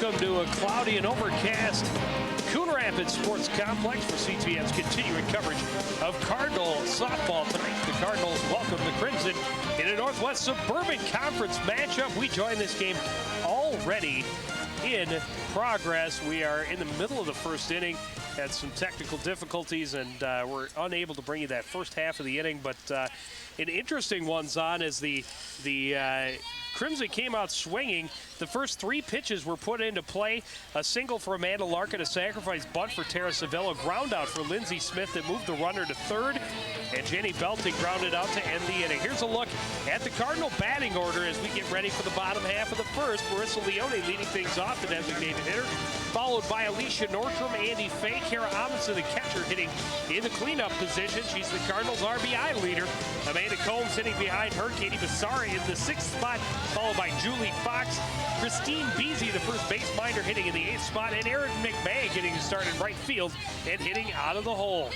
Welcome to a cloudy and overcast Coon Rapids Sports Complex for CTN's continuing coverage of Cardinal softball tonight. The Cardinals welcome the Crimson in a Northwest Suburban Conference matchup. We join this game already in progress. We are in the middle of the first inning. Had some technical difficulties and we're unable to bring you that first half of the inning, but an interesting one's on as the Crimson came out swinging. The first three pitches were put into play. A single for Amanda Larkin, a sacrifice bunt for Tara Seville, a ground out for Lindsay Smith that moved the runner to third, and Jenny Belting grounded out to end the inning. Here's a look at the Cardinal batting order as we get ready for the bottom half of the first. Marissa Leone leading things off, the designated hitter, followed by Alicia Nordstrom, Andy Fay, Kara Amundsen, the catcher, hitting in the cleanup position. She's the Cardinals' RBI leader. Amanda Combs hitting behind her. Katie Bassari in the sixth spot, followed by Julie Fox. Christine Beasy, the first base minder, hitting in the eighth spot, and Erin McMahon getting to start in right field and hitting out of the hole.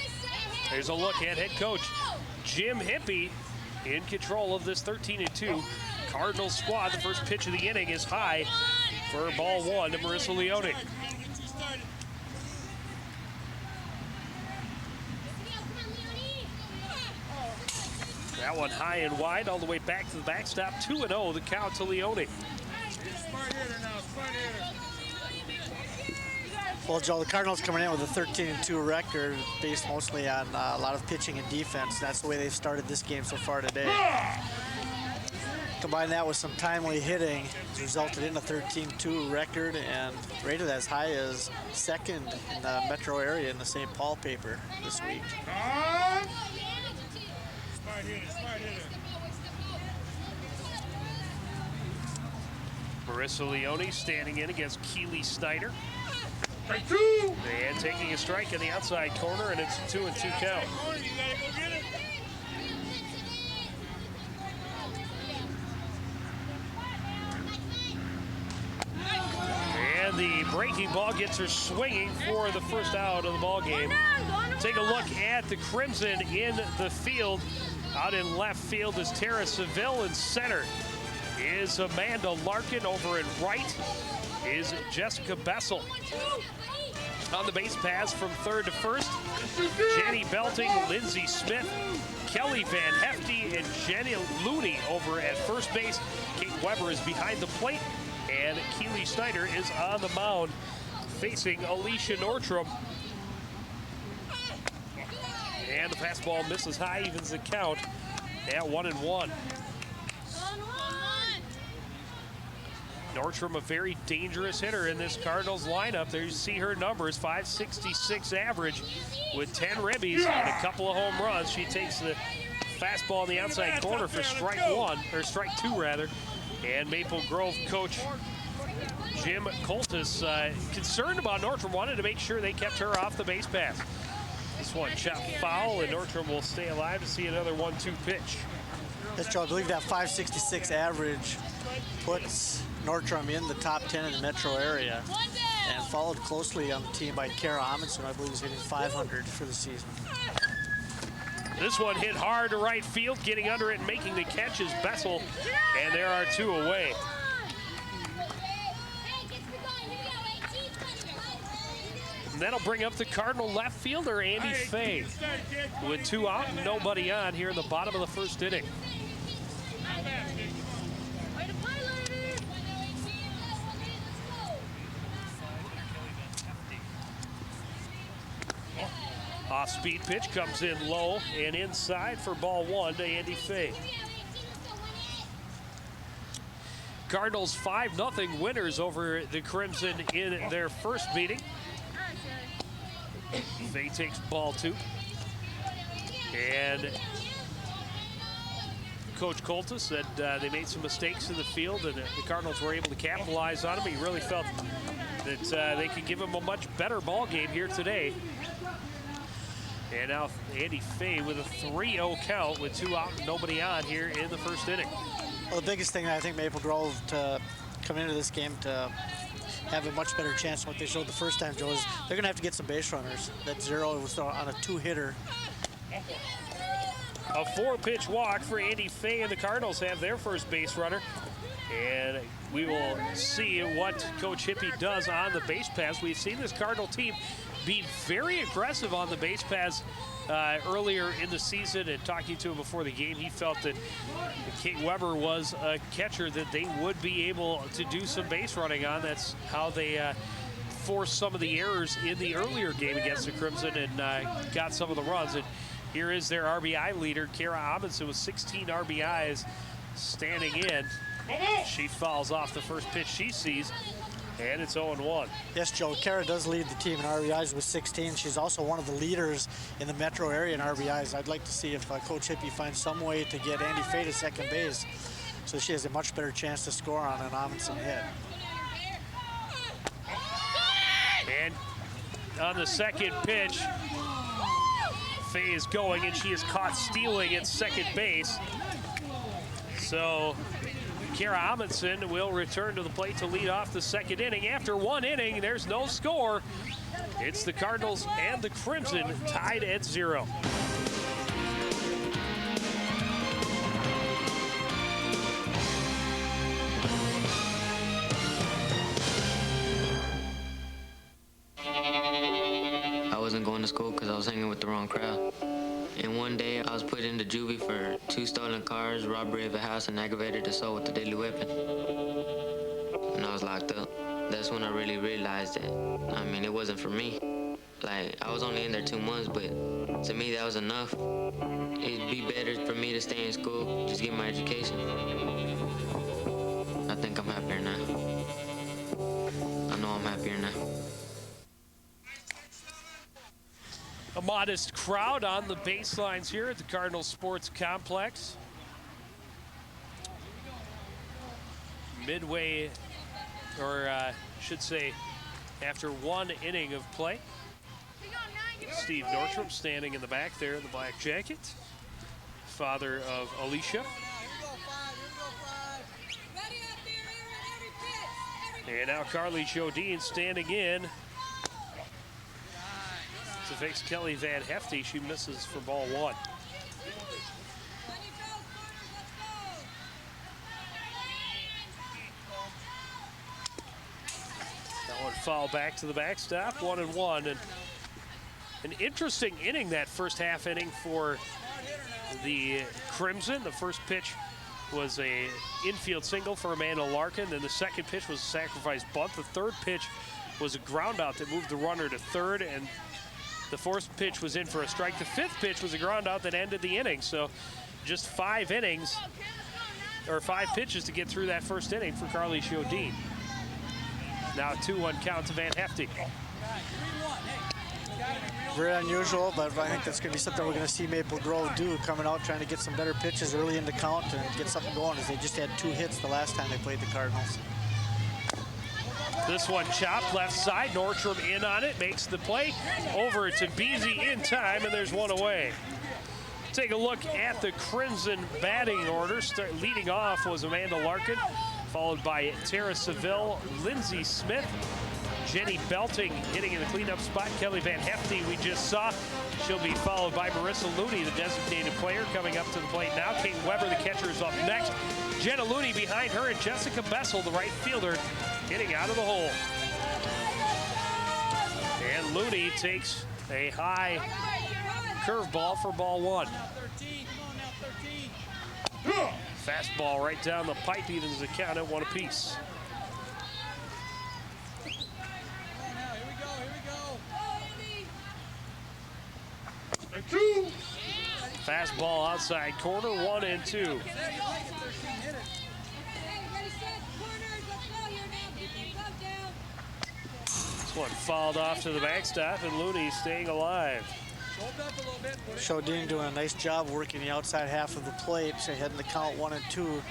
There's a look at head coach Jim Hippie in control of this 13-2 Cardinals squad. The first pitch of the inning is high for ball one to Marissa Leone. That one high and wide, all the way back to the backstop. 2-0, the count to Leone. Well, Joe, the Cardinals coming in with a 13-2 record based mostly on a lot of pitching and defense. That's the way they've started this game so far today. Combine that with some timely hitting, it's resulted in a 13-2 record and rated as high as second in the metro area in the St. Paul paper this week. Marissa Leone standing in against Keely Snyder. And taking a strike in the outside corner, and it's a 2-2 count. And the breaking ball gets her swinging for the first out of the ball game. Take a look at the Crimson in the field. Out in left field is Tara Seville. In center is Amanda Larkin. Over in right is Jessica Bessel. On the base pass from third to first, Jenny Belting, Lindsay Smith, Kelly Van Hefty, and Jenny Looney over at first base. Kate Weber is behind the plate, and Keely Snyder is on the mound facing Alicia Nordstrom. And the fastball misses high, evens the count at 1-1. Nordstrom, a very dangerous hitter in this Cardinals lineup. There you see her numbers, .566 average with 10 ribbies and a couple of home runs. She takes the fastball in the outside corner for strike two rather. And Maple Grove coach Jim Coltis concerned about Nordstrom, wanted to make sure they kept her off the base pass. This one chopped foul, and Nordstrom will stay alive to see another 1-2 pitch. Yes, Joe, I believe that .566 average puts Nordstrom in the top 10 in the metro area, and followed closely on the team by Kara Amundsen, I believe is hitting .500 for the season. This one hit hard to right field, getting under it and making the catch is Bessel, and there are two away. And that'll bring up the Cardinal left fielder, Andy Fay, with two out and nobody on here in the bottom of the first inning. Off-speed pitch comes in low and inside for ball one to Andy Fay. Cardinals 5-0 winners over the Crimson in their first meeting. Fay takes ball two. And Coach Coltis said they made some mistakes in the field and the Cardinals were able to capitalize on them. He really felt that they could give him a much better ball game here today. And now Andy Fay with a 3-0 count with two out and nobody on here in the first inning. Well, the biggest thing I think Maple Grove to come into this game to have a much better chance than what they showed the first time, Joe, is they're going to have to get some base runners. That zero was on a two-hitter. A 4-pitch walk for Andy Fay, and the Cardinals have their first base runner. And we will see what Coach Hippie does on the base pass. We've seen this Cardinal team be very aggressive on the base pass earlier in the season, and talking to him before the game, he felt that Kate Weber was a catcher that they would be able to do some base running on. That's how they forced some of the errors in the earlier game against the Crimson and got some of the runs. And here is their RBI leader, Kara Amundsen, with 16 RBIs standing in. She fouls off the first pitch she sees, and it's 0-1. Yes, Joe, Kara does lead the team in RBIs with 16. She's also one of the leaders in the metro area in RBIs. I'd like to see if Coach Hippie finds some way to get Andy Fay to second base so she has a much better chance to score on an Amundsen hit. And on the second pitch, Fay is going, and she is caught stealing at second base. So Kara Amundsen will return to the plate to lead off the second inning. After one inning, there's no score. It's the Cardinals and the Crimson tied at 0. I wasn't going to school because I was hanging with the wrong crowd. And one day I was put into juvie for 2 stolen cars, robbery of a house, and aggravated assault with a deadly weapon. And I was locked up. That's when I really realized that, I mean, it wasn't for me. Like, I was only in there 2 months, but to me that was enough. It'd be better for me to stay in school, just get my education. I think I'm happier now. I know I'm happier now. A modest crowd on the baselines here at the Cardinal Sports Complex. Midway, or should say, after one inning of play. Steve Nordstrom standing in the back there in the black jacket. Father of Alicia. And now Carly Jodine standing in to face Kelly Van Hefty. She misses for ball 1. That one foul back to the backstop, 1-1. And an interesting inning, that first half inning for the Crimson. The first pitch was a infield single for Amanda Larkin. Then the second pitch was a sacrifice bunt. The third pitch was a ground out that moved the runner to third, and the fourth pitch was in for a strike. The fifth pitch was a ground out that ended the inning. So just 5 innings, or 5 pitches to get through that first inning for Carly Jodine. Now 2-1 count to Van Hefty. Very unusual, but I think that's going to be something we're going to see Maple Grove do, coming out trying to get some better pitches early in the count and get something going, as they just had 2 hits the last time they played the Cardinals. This one chopped left side. Nordstrom in on it, makes the play. Over to Beasy in time, and there's one away. Take a look at the Crimson batting order. Leading off was Amanda Larkin, followed by Tara Seville, Lindsay Smith, Jenny Belting hitting in the cleanup spot. Kelly Van Hefty we just saw. She'll be followed by Marissa Looney, the designated player, coming up to the plate now. Kate Weber, the catcher, is up next. Jenna Looney behind her, and Jessica Bessel, the right fielder, hitting out of the hole. And Looney takes a high curveball for ball 1. Fastball right down the pipe, evens the count at 1 apiece. Fastball outside corner, 1-2. This one fouled off to the backstop, and Looney staying alive. Jodine doing a nice job working the outside half of the plate. So heading the count 1-2.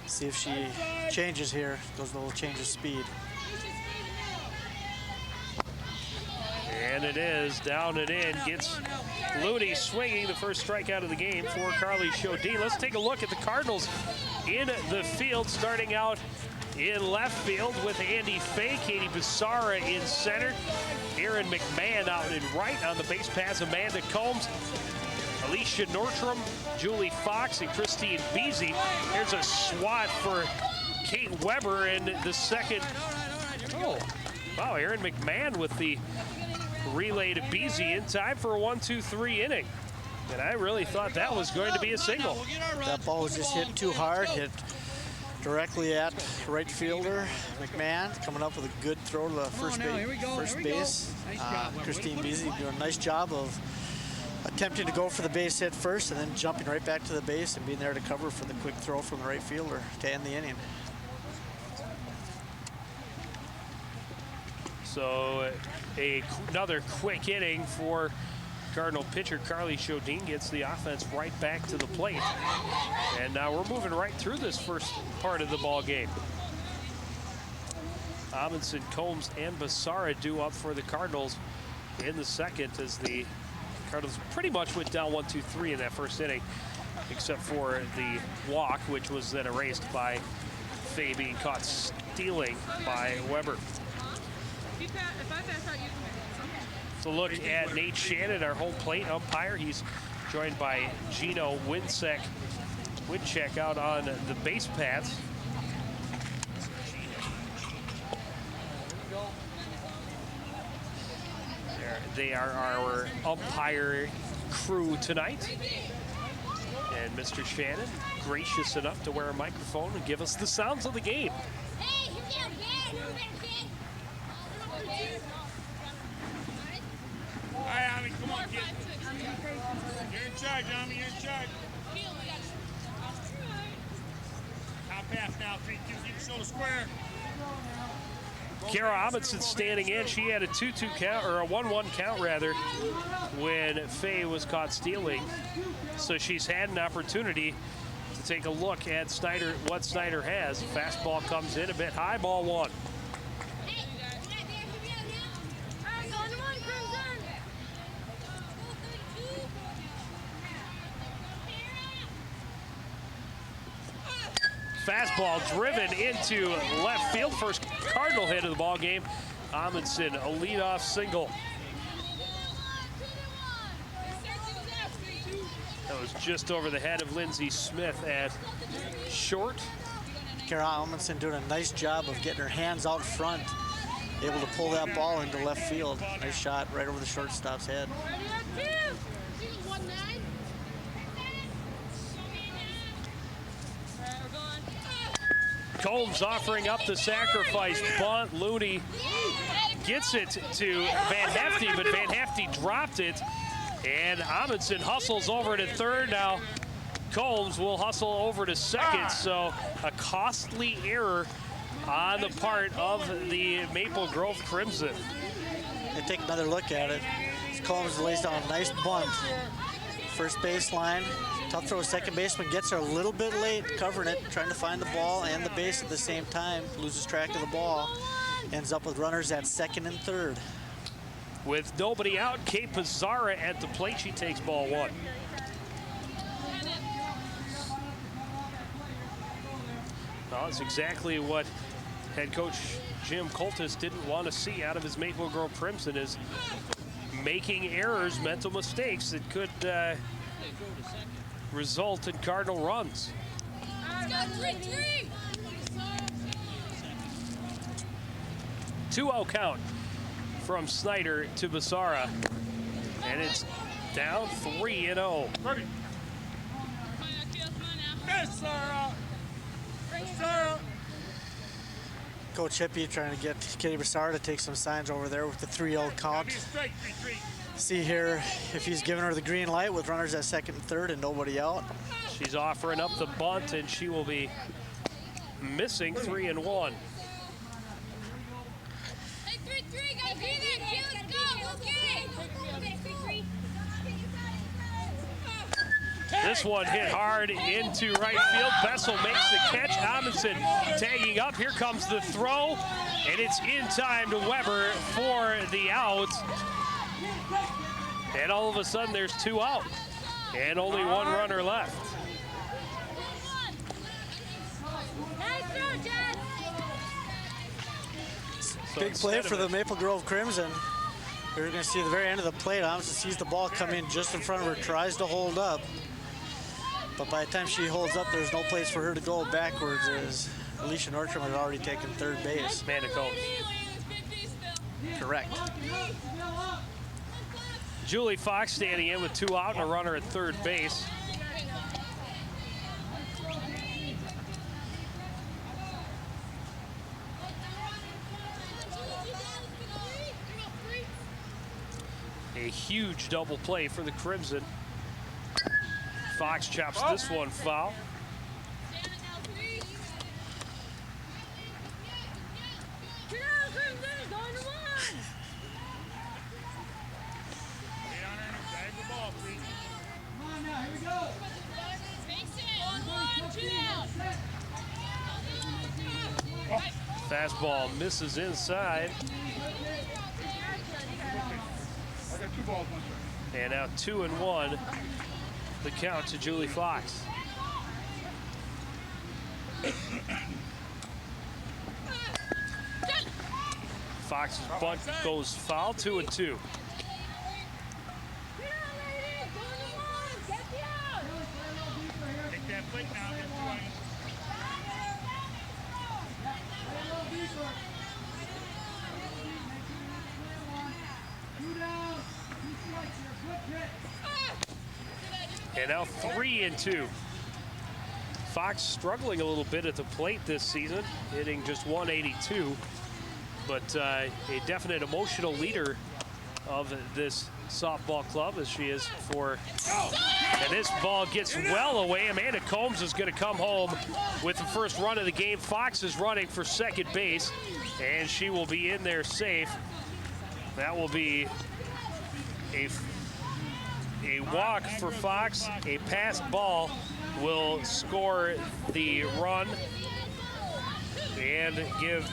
See if she changes here, goes a little change of speed. And it is down and in, gets Looney swinging, the first strikeout of the game for Carly Jodine. Let's take a look at the Cardinals in the field, starting out in left field with Andy Fay, Katie Bissara in center, Erin McMahon out in right. On the base paths, Amanda Combs, Alicia Nordstrom, Julie Fox, and Christine Beasy. Here's a swat for Kate Weber in the second. Oh, wow, Aaron McMahon with the relay to Beasy in time for a 1-2-3 inning. And I really thought that was going to be a single. That ball was just hit too hard, hit directly at right fielder McMahon, coming up with a good throw to the first base. Christine Beasy doing a nice job of attempting to go for the base hit first and then jumping right back to the base and being there to cover for the quick throw from the right fielder to end the inning. So another quick inning for Cardinal pitcher Carly Chodine, gets the offense right back to the plate. And now we're moving right through this first part of the ball game. Amundsen, Combs, and Basara due up for the Cardinals in the second, as the Cardinals pretty much went down 1-2-3 in that first inning, except for the walk, which was then erased by Faye being caught stealing by Weber. So look at Nate Shannon, our home plate umpire. He's joined by Gino Winczek out on the base paths. They are our umpire crew tonight. And Mr. Shannon, gracious enough to wear a microphone and give us the sounds of the game. All right, Ami, come on, kid. You're in charge, Ami, you're in charge. Top half now, 3-2, keep the shoulder square. Kara Amundsen standing in. She had a 2-2 count, or a 1-1 count rather, when Faye was caught stealing. So she's had an opportunity to take a look at Snyder, what Snyder has. Fastball comes in a bit high, ball one. Fastball driven into left field. First Cardinal hit of the ball game. Amundsen, a leadoff single. That was just over the head of Lindsay Smith at short. Kara Amundsen doing a nice job of getting her hands out front, able to pull that ball into left field. Nice shot right over the shortstop's head. Combs offering up the sacrifice bunt. Looney gets it to Van Hefty, but Van Hefty dropped it. And Amundsen hustles over to third. Now Combs will hustle over to second. So a costly error on the part of the Maple Grove Crimson. And take another look at it. Combs lays down a nice bunt. First baseline. Tough throw, second baseman gets her a little bit late, covering it, trying to find the ball and the base at the same time. Loses track of the ball. Ends up with runners at second and third. With nobody out, Kate Pizarra at the plate. She takes ball one. Well, that's exactly what head coach Jim Coltis didn't want to see out of his Maple Grove Crimson, is making errors, mental mistakes that could result in Cardinal runs. 2-0 count from Snyder to Basara, and it's down 3-0. Coach Hippie trying to get Katie Basara to take some signs over there with the 3-0 count. See here if he's giving her the green light with runners at second and third and nobody out. She's offering up the bunt, and she will be missing 3-1. This one hit hard into right field. Bessel makes the catch. Amundsen tagging up. Here comes the throw, and it's in time to Weber for the out. And all of a sudden, there's 2 out, and only 1 runner left. So big play for the Maple Grove Crimson. We're going to see the very end of the plate. Amundsen sees the ball come in just in front of her, tries to hold up. But by the time she holds up, there's no place for her to go backwards, as Alicia Nordstrom had already taken third base. Amanda Combs. Correct. Julie Fox standing in with 2 out and a runner at third base. A huge double play for the Crimson. Fox chops this one foul. Fastball misses inside. And now 2-1. The count to Julie Fox. Fox's bunt goes foul, 2-2. Take that plate now. And now 3-2. Fox struggling a little bit at the plate this season, hitting just 182, but a definite emotional leader of this softball club as she is for. And this ball gets well away. Amanda Combs is going to come home with the first run of the game. Fox is running for second base, and she will be in there safe. That will be a walk for Fox. A passed ball will score the run and give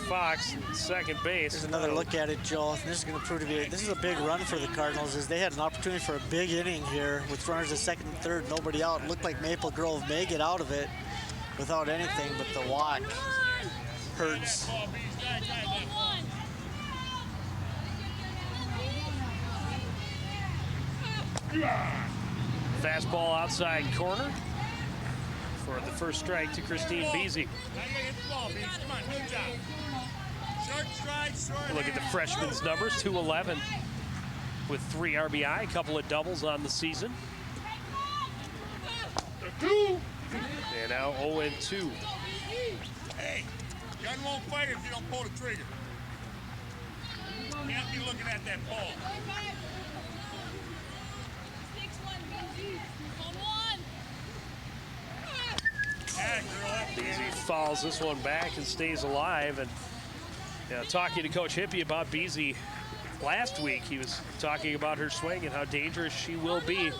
Fox second base. Here's another look at it, Joel. This is going to prove to be this is a big run for the Cardinals, as they had an opportunity for a big inning here with runners at second and third, nobody out. It looked like Maple Grove may get out of it without anything, but the walk hurts. Fastball outside corner for the first strike to Christine Beasy. Look at the freshman's numbers, 211 with 3 RBI, a couple of doubles on the season. And now 0-2. Hey, gun won't fight if you don't pull the trigger. Can't be looking at that ball. Beasy fouls this one back and stays alive. And talking to Coach Hippie about Beasy last week, he was talking about her swing and how dangerous she will be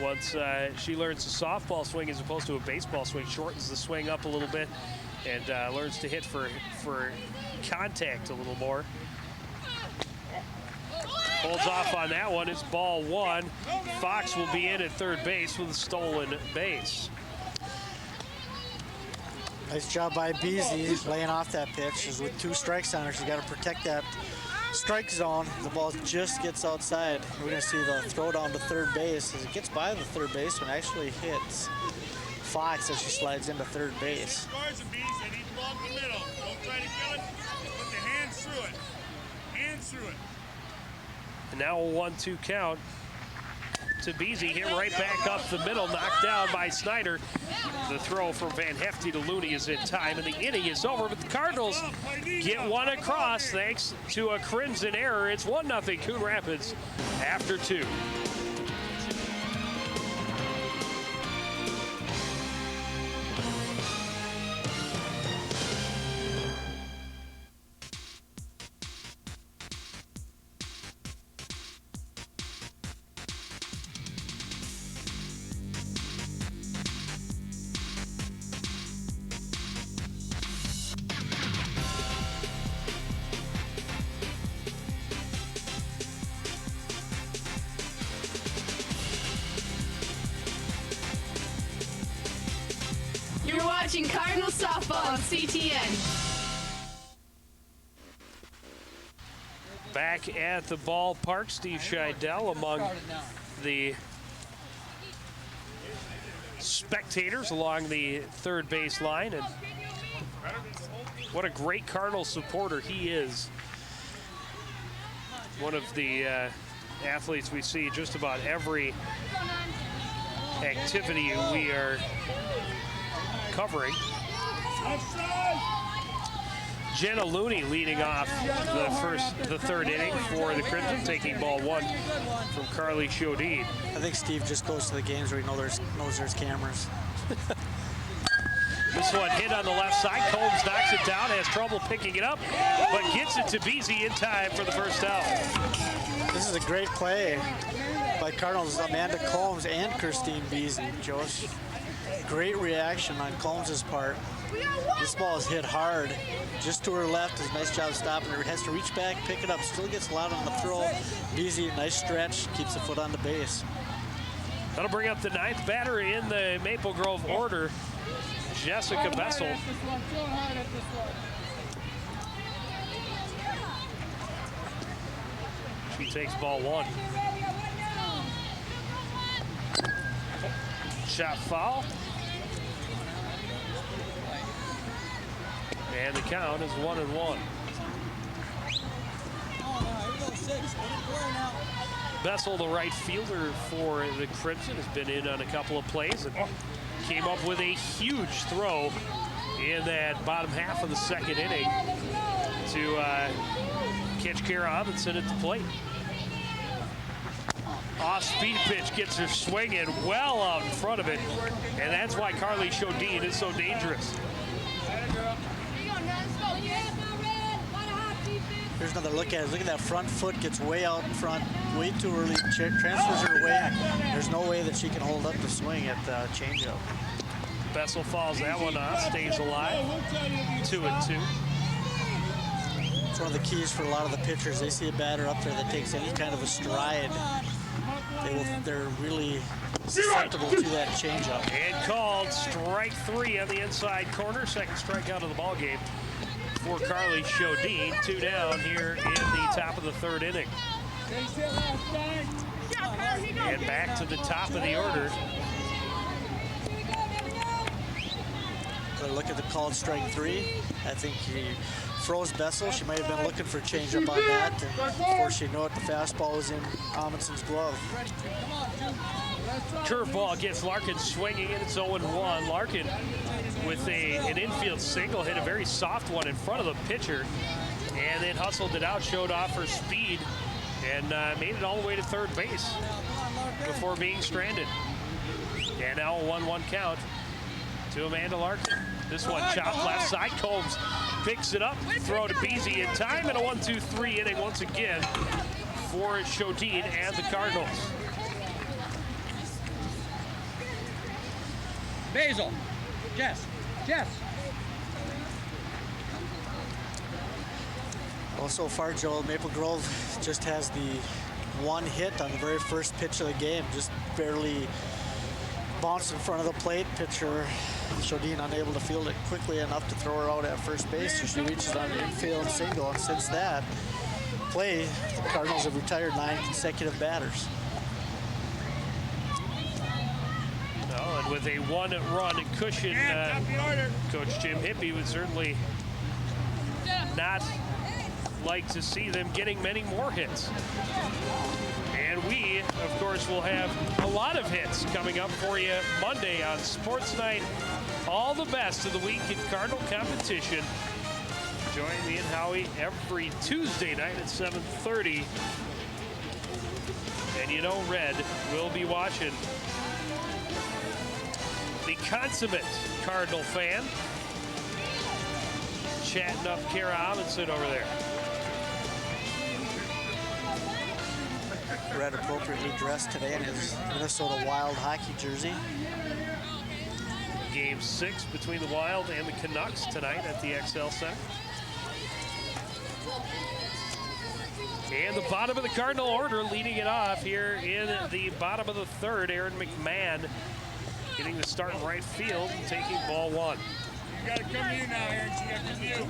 once she learns a softball swing as opposed to a baseball swing, shortens the swing up a little bit, and learns to hit for contact a little more. Holds off on that one. It's ball 1. Fox will be in at third base with a stolen base. Nice job by Beasy laying off that pitch. She's with 2 strikes on her. She's got to protect that strike zone. The ball just gets outside. We're going to see the throw down to third base as it gets by the third baseman, actually hits Fox as she slides into third base. Scores and bees, they need the ball in the middle. Don't try to kill it. Put the hands through it. Hands through it. And now a 1-2 count to Beasy, hit right back up the middle, knocked down by Snyder. The throw from Van Hefty to Looney is in time, and the inning is over, but the Cardinals get one across thanks to a Crimson error. It's 1-0 Coon Rapids after 2. You're watching Cardinal Softball on CTN. Back at the ballpark, Steve Scheidel among the spectators along the third base line, and What a great Cardinal supporter he is. One of the athletes we see just about every activity we are covering. Jenna Looney leading off the third inning for the Crimson, taking ball one from Carly Chodine. I think Steve just goes to the games where he knows there's cameras. This one hit on the left side. Combs knocks it down, has trouble picking it up, but gets it to Beasy in time for the first out. This is a great play by Cardinals Amanda Combs and Christine Beasy, Josh. Great reaction on Combs' part. This ball is hit hard, just to her left. Does a nice job stopping her. Has to reach back, pick it up. Still gets a lot on the throw. Beasy, nice stretch, keeps the foot on the base. That'll bring up the ninth batter in the Maple Grove order, Jessica Bessel. She takes ball one. Shot foul. And the count is 1-1. Bessel, the right fielder for the Crimson, has been in on a couple of plays and came up with a huge throw in that bottom half of the second inning to catch Kara Amundsen at the plate. Off-speed pitch gets her swinging well out in front of it, and that's why Carly Chodine is so dangerous. Here's another look at it. Look at that front foot, gets way out in front, way too early, transfers her away. There's no way that she can hold up the swing at the changeup. Bessel falls that one off, stays alive, 2-2. It's one of the keys for a lot of the pitchers. They see a batter up there that takes any kind of a stride. They're really susceptible to that changeup. And called strike three on the inside corner. Second strikeout of the ball game for Carly Chodine. 2 down here in the top of the third inning. And back to the top of the order. Look at the called strike three. I think he froze Bessel. She might have been looking for a changeup on that. And before she knew it, the fastball was in Amundsen's glove. Curveball gets Larkin swinging, and it's 0-1. Larkin with an infield single, hit a very soft one in front of the pitcher, and then hustled it out, showed off her speed, and made it all the way to third base before being stranded. And now a 1-1 count to Amanda Larkin. This one chopped left side. Combs picks it up, throw to Beasy in time, and a 1-2-3 inning once again for Chodine and the Cardinals. Basil. Jess. Well, so far, Joel, Maple Grove just has the one hit on the very first pitch of the game. Just barely bounced in front of the plate. Pitcher Chodine unable to field it quickly enough to throw her out at first base. So she reaches on an infield single, and since that play, the Cardinals have retired 9 consecutive batters. And with a 1-run cushion, Coach Jim Hippie would certainly not like to see them getting many more hits. And we, of course, will have a lot of hits coming up for you Monday on Sports Night. All the best of the week in Cardinal competition. Join me and Howie every Tuesday night at 7:30. And you know Red will be watching. The consummate Cardinal fan, chatting up Kara Amundsen over there. Red appropriately dressed today in his Minnesota Wild hockey jersey. Game 6 between the Wild and the Canucks tonight at the XL Center. And the bottom of the Cardinal order leading it off here in the bottom of the third. Aaron McMahon getting the start in right field and taking ball one. You gotta come to you now, Aaron. You gotta come to you.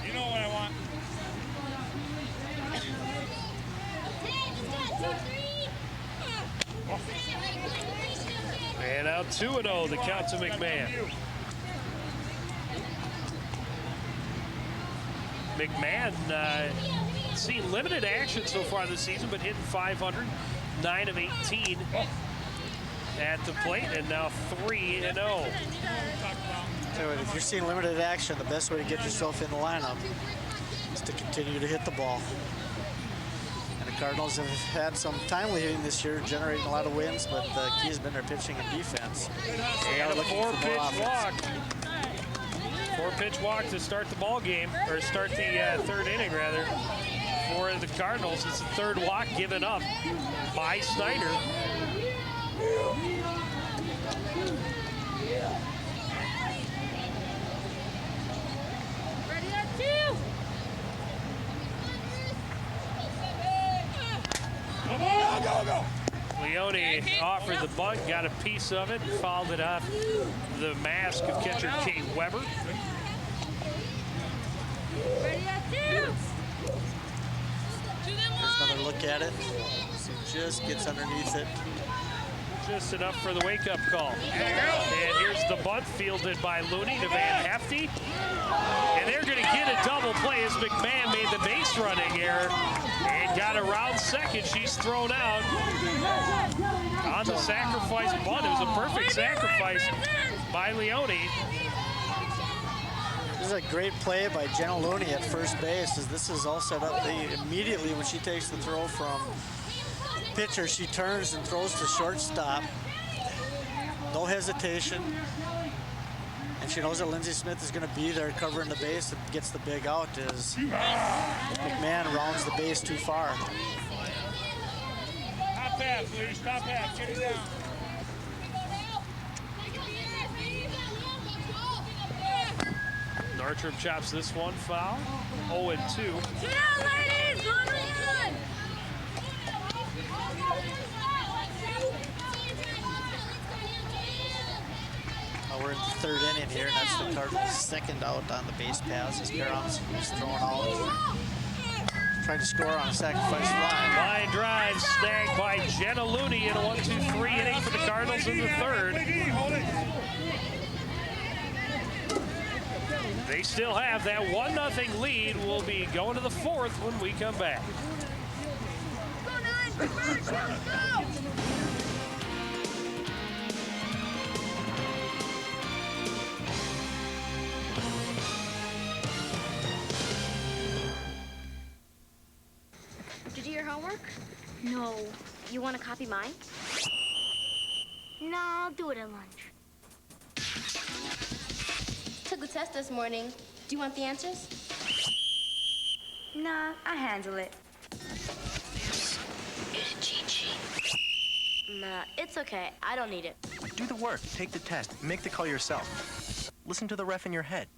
You know what I want. And out 2-0, the count to McMahon. McMahon seen limited action so far this season, but hitting 500, 9 of 18 at the plate, and now 3-0. So if you're seeing limited action, the best way to get yourself in the lineup is to continue to hit the ball. And the Cardinals have had some timely hitting this year, generating a lot of wins, but the key has been their pitching and defense. And a 4-pitch walk. 4-pitch walk to start the ball game, or start the third inning, rather, for the Cardinals. It's the third walk given up by Snyder. Ready at 2. Leone offered the bunt, got a piece of it, and fouled it off the mask of catcher Kate Weber. Ready at 2. There's another look at it. So he just gets underneath it. Just enough for the wake-up call. And here's the bunt fielded by Looney to Van Hefty. And they're going to get a double play as McMahon made the base running error and got around second. She's thrown out on the sacrifice bunt. It was a perfect sacrifice by Leone. This is a great play by Jenna Looney at first base, as this is all set up. Immediately when she takes the throw from pitcher, she turns and throws to shortstop. No hesitation. And she knows that Lindsey Smith is going to be there covering the base and gets the big out as McMahon rounds the base too far. Top half, please. Top half. Get it down. Northrop chops this one foul. 0-2. Sit down, ladies! One run! We're in the third inning here, and that's the Cardinals' second out on the base paths as Caroms is throwing out. Trying to score on a sacrifice fly. Line drive snagged by Jenna Looney in a 1-2-3 inning for the Cardinals in the third. They still have that 1-0 lead. We'll be going to the fourth when we come back. Did you do your homework? No. You want to copy mine? No, I'll do it at lunch. Took the test this morning. Do you want the answers? Nah, I handle it. Nah, it's okay. I don't need it. Do the work, take the test, make the call yourself. Listen to the ref in your head.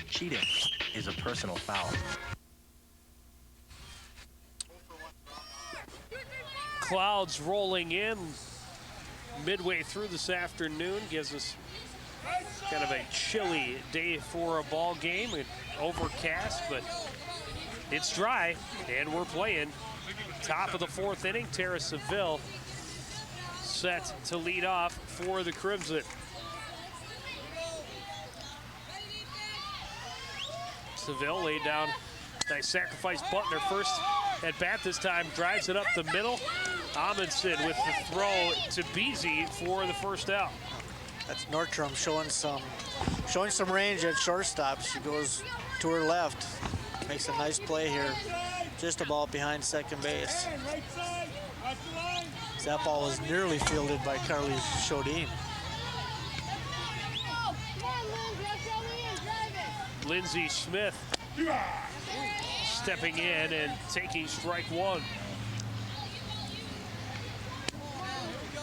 Cheating is a personal foul. Clouds rolling in midway through this afternoon gives us kind of a chilly day for a ball game. And overcast, but it's dry, and we're playing. Top of the fourth inning, Tara Seville set to lead off for the Crimson. Seville laid down a sacrifice bunt in her first at bat this time, drives it up the middle. Amundsen with the throw to Beasy for the first out. That's Nordstrom showing some range at shortstop. She goes to her left, makes a nice play here, just a ball behind second base. That ball was nearly fielded by Carly Shodin. Lindsey Smith stepping in and taking strike one.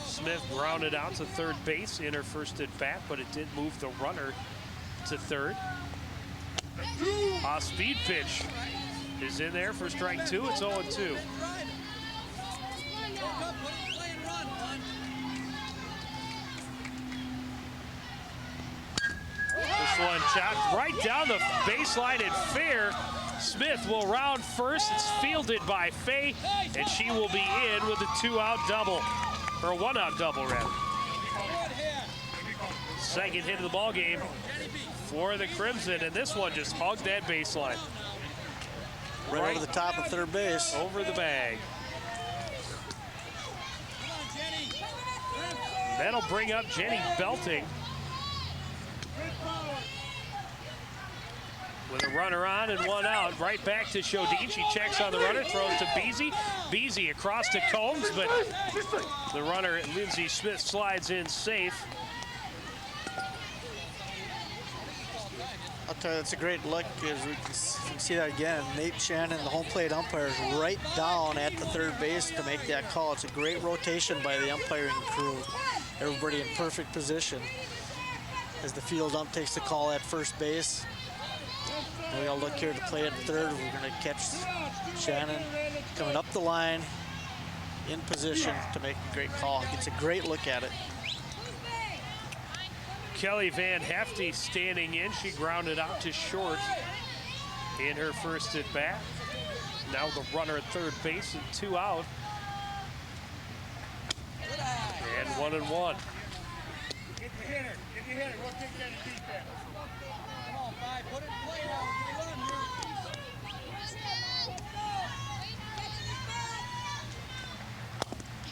Smith grounded out to third base in her first at bat, but it did move the runner to third. Speed pitch is in there for strike two. It's 0-2. This one chopped right down the baseline and fair. Smith will round first. It's fielded by Fay, and she will be in with a two-out double, or a one-out double, rather. Second hit of the ball game for the Crimson, and this one just hugged that baseline. Right over the top of third base. Over the bag. That'll bring up Jenny Belting. With a runner on and one out, right back to Shodin. She checks on the runner, throws to Beasy. Beasy across to Combs, but the runner, Lindsay Smith, slides in safe. I'll tell you, it's a great look as we can see that again. Nate Shannon, the home plate umpire, is right down at the third base to make that call. It's a great rotation by the umpiring crew. Everybody in perfect position as the field ump takes the call at first base. And we gotta look here to play at third. We're gonna catch Shannon coming up the line in position to make a great call. It's a great look at it. Kelly Van Hefty standing in. She grounded out to short in her first at bat. Now the runner at third base and 2 out. And 1-1. Get the hitter. Get the hitter. We'll take that and beat that. Come on, 5. Put it in play now. Get it on here.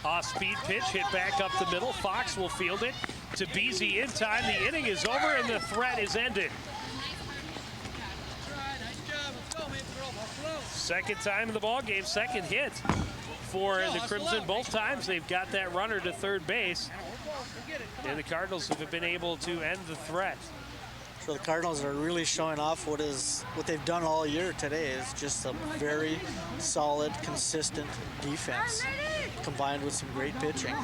Off-speed pitch hit back up the middle. Fox will field it to Beasy in time. The inning is over and the threat is ended. Second time in the ball game, second hit for the Crimson. Both times they've got that runner to third base, and the Cardinals have been able to end the threat. So the Cardinals are really showing off what they've done all year today is just a very solid, consistent defense combined with some great pitching.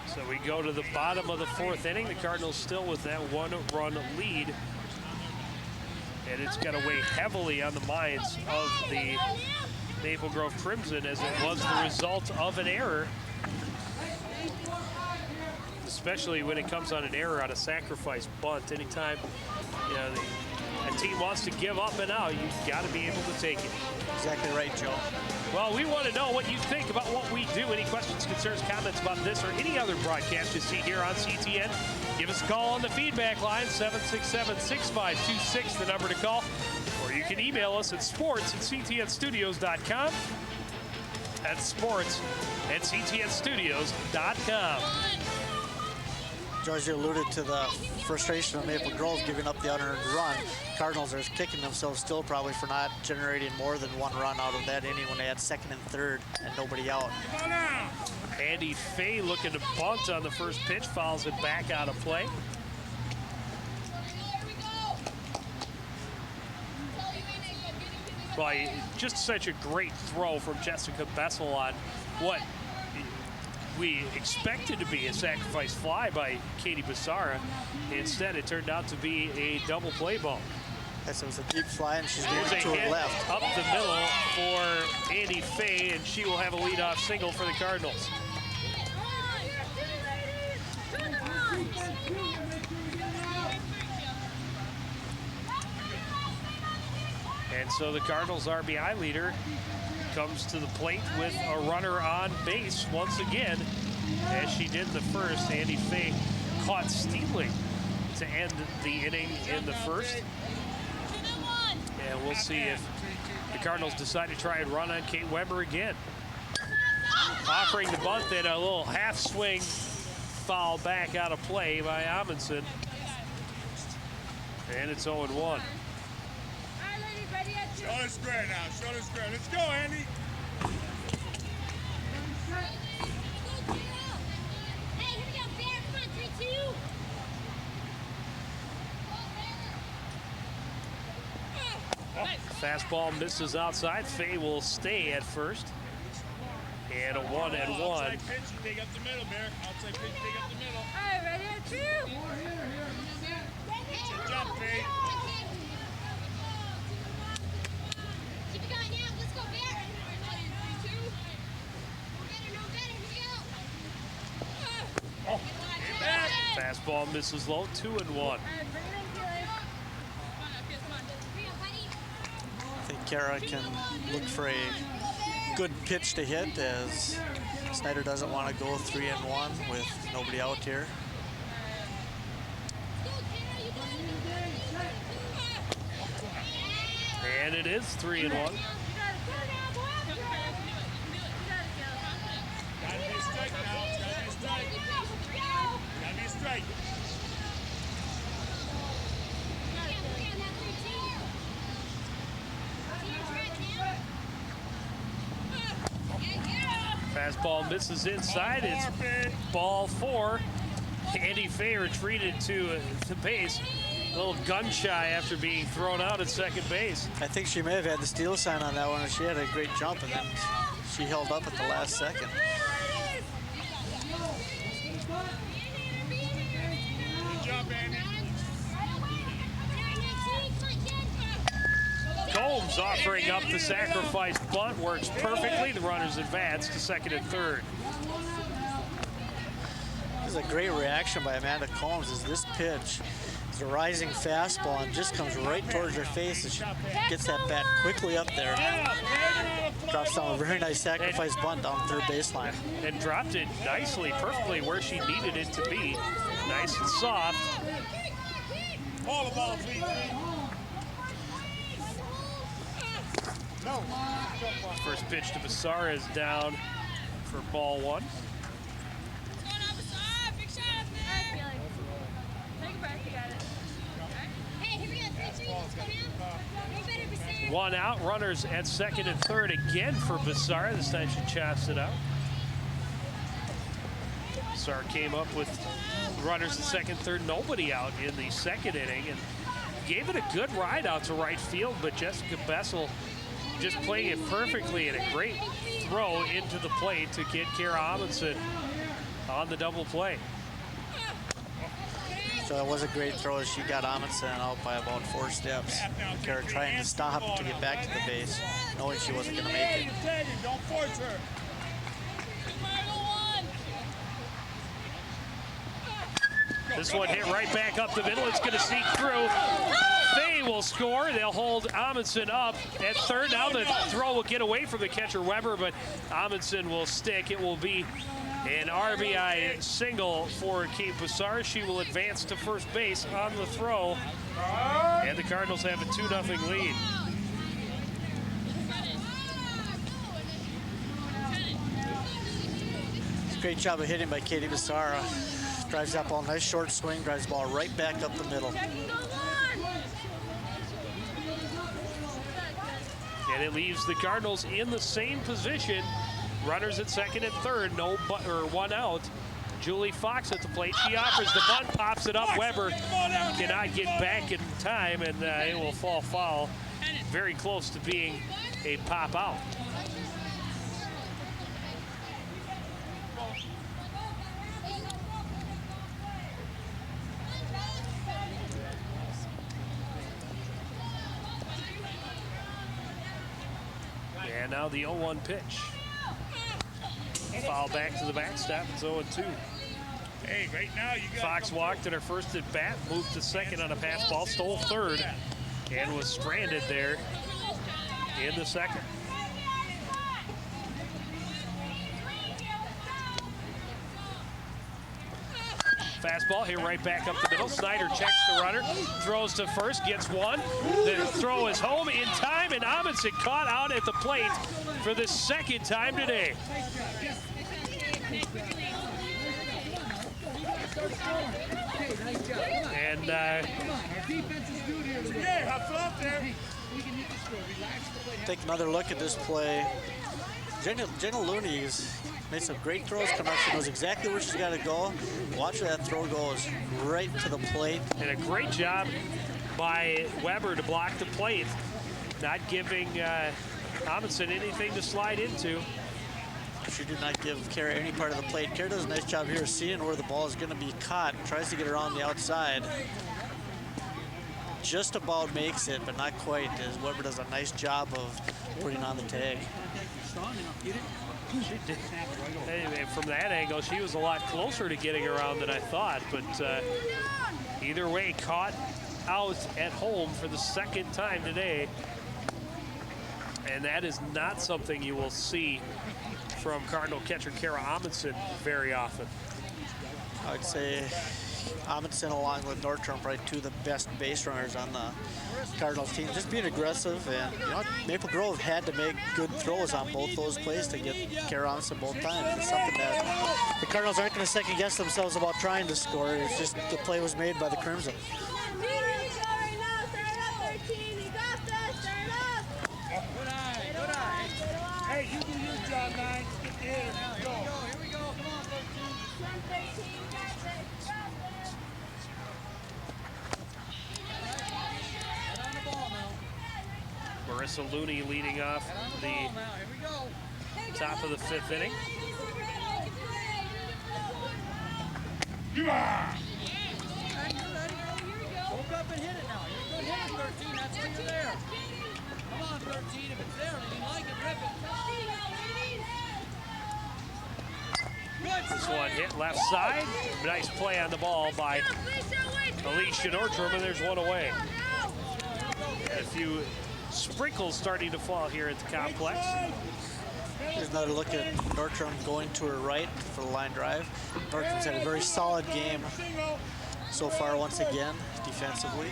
So we go to the bottom of the fourth inning. The Cardinals still with that 1-run lead. And it's going to weigh heavily on the minds of the Maple Grove Crimson as it was the result of an error. Especially when it comes on an error on a sacrifice bunt. Anytime a team wants to give up and out, you've got to be able to take it. Exactly right, Joe. Well, we want to know what you think about what we do. Any questions, concerns, comments about this or any other broadcast you see here on CTN, give us a call on the feedback line, 767-6526, the number to call. Or you can email us at sports@ctnstudios.com. That's sports@ctnstudios.com. George, you alluded to the frustration of Maple Grove giving up the unearned run. Cardinals are kicking themselves still probably for not generating more than one run out of that inning when they had second and third and nobody out. Andy Fay looking to bunt on the first pitch, fouls it back out of play. Well, just such a great throw from Jessica Bessel on what we expected to be a sacrifice fly by Katie Basara. Instead, it turned out to be a double play ball. Yes, it was a deep fly, and she's Here's going to a her left. Up the middle for Andy Fay, and she will have a leadoff single for the Cardinals. And so the Cardinals' RBI leader comes to the plate with a runner on base once again, as she did in the first. Andy Fay caught stealing to end the inning in the first. And we'll see if the Cardinals decide to try and run on Kate Weber again. Offering the bunt, then a little half swing foul back out of play by Amundsen. And it's 0-1. Shoulder square now, shoulder square. Let's go, Andy. Hey, here we go, Bear. Come on, 3-2. Fastball misses outside. Fay will stay at first. And a 1-1. Outside pitch, you take up the middle, Bear. Outside pitch, you take up the middle. All right, ready at 2. Jump, Fay. Keep it going now. Let's go, Bear. 3-2. Better, no better. Here we go. Fastball misses low. 2-1. All right, bring it in, Keely. Kara can look for a good pitch to hit, as Snyder doesn't want to go 3-1 with nobody out here. And it is 3-1. Gotta be straight now. Gotta be straight. Gotta be straight. Fastball misses inside. It's ball 4. Andy Fay retreated to the base. A little gun shy after being thrown out at second base. I think she may have had the steal sign on that one, and she had a great jump, and then she held up at the last second. Good job, Andy. Combs offering up the sacrifice bunt. Works perfectly. The runners advance to second and third. This is a great reaction by Amanda Combs, as this pitch is a rising fastball and just comes right towards her face, as she gets that bat quickly up there. Drops down a very nice sacrifice bunt down third baseline. And dropped it nicely, perfectly where she needed it to be. Nice and soft. All the ball, 3-3. No. First pitch to Bassara is down for ball 1. One out, runners at second and third again for Bassara. This time she chops it out. Bassara came up with runners at second, third, nobody out in the second inning, and gave it a good ride out to right field, but Jessica Bessel just playing it perfectly, and a great throw into the plate to get Kara Amundsen on the double play. So that was a great throw, as she got Amundsen out by about 4 steps. Kara trying to stop to get back to the base, knowing she wasn't going to make it. Don't force her. This one hit right back up the middle. It's going to sneak through. Fay will score. They'll hold Amundsen up at third. Now the throw will get away from the catcher Weber, but Amundsen will stick. It will be an RBI single for Kate Bassara. She will advance to first base on the throw. And the Cardinals have a 2-0 lead. Great job of hitting by Katie Bassara. Drives that ball, nice short swing, drives the ball right back up the middle. And it leaves the Cardinals in the same position. Runners at second and third, one out. Julie Fox at the plate. She offers the bunt, pops it up. Weber cannot get back in time, and it will fall foul. Very close to being a pop out. And now the 0-1 pitch. Foul back to the backstop. It's 0-2. Hey, right now you got Fox walked in her first at bat, moved to second on a pass ball, stole third, and was stranded there in the second. Fastball here right back up the middle. Snyder checks the runner, throws to first, gets one. The throw is home in time, and Amundsen caught out at the plate for the second time today. And take another look at this play. Jenna Looney's made some great throws coming up. She knows exactly where she's got to go. Watch where that throw goes right to the plate. And a great job by Weber to block the plate, not giving Amundsen anything to slide into. She did not give Kara any part of the plate. Kara does a nice job here seeing where the ball is going to be caught. Tries to get around the outside. Just about makes it, but not quite, as Weber does a nice job of putting on the tag. She did. Anyway, from that angle, she was a lot closer to getting around than I thought, but either way, caught out at home for the second time today. And that is not something you will see from Cardinal catcher Kara Amundsen very often. I'd say Amundsen along with Nordstrom, probably two of the best base runners on the Cardinals team. Just being aggressive, and you know, Maple Grove had to make good throws on both those plays to get Kara Amundsen both times. It's something that the Cardinals aren't going to second guess themselves about trying to score. It's just the play was made by the Crimson. Hey, you do your job, 9. Get the hitter. Go. Here we go. Come on, 13. Get on the ball now. Marissa Looney leading off Get on the the ball now. Here we go. top of the 5th inning. You're ready. Woke up and hit it now. You're a good hitter, 13. That's why you're there. Come on, 13. If it's there and you like it, rip it. This one hit left side. Nice play on the ball by Alicia Nordstrom, and there's one away. And a few sprinkles starting to fall here at the complex. Here's another look at Nordstrom going to her right for the line drive. Nordstrom's had a very solid game so far once again, defensively.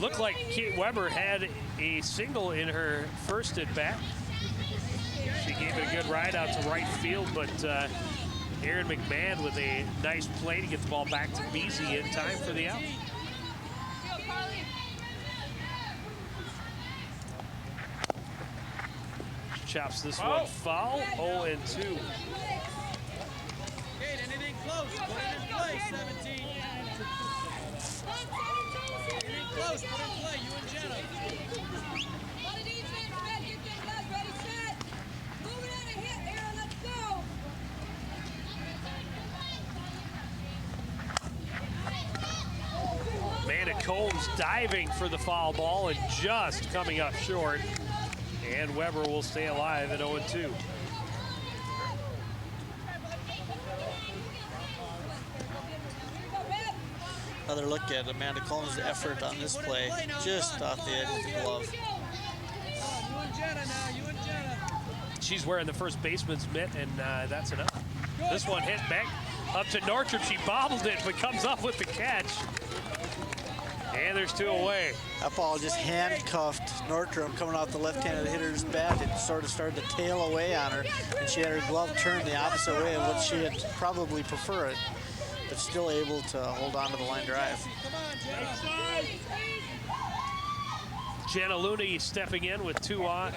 Looked like Kate Weber had a single in her first at bat. She gave it a good ride out to right field, but Erin McMahon with a nice play to get the ball back to Beasy in time for the out. Chops this one foul, 0-2. Kate, anything close, put it in play, 17. Anything close, put it in play, you and Jenna. Amanda Combs diving for the foul ball and just coming up short. And Weber will stay alive at 0-2. Another look at Amanda Combs' effort on this play, just off the edge of the glove. You and Jenna now, you and Jenna. She's wearing the first baseman's mitt, and that's enough. This one hit back up to Nordstrom. She bobbled it, but comes up with the catch. And there's 2 away. That ball just handcuffed Nordstrom coming off the left-handed hitter's bat. It sort of started to tail away on her, and she had her glove turned the opposite way of what she had probably preferred, but still able to hold on to the line drive. Jenna Looney stepping in with 2 out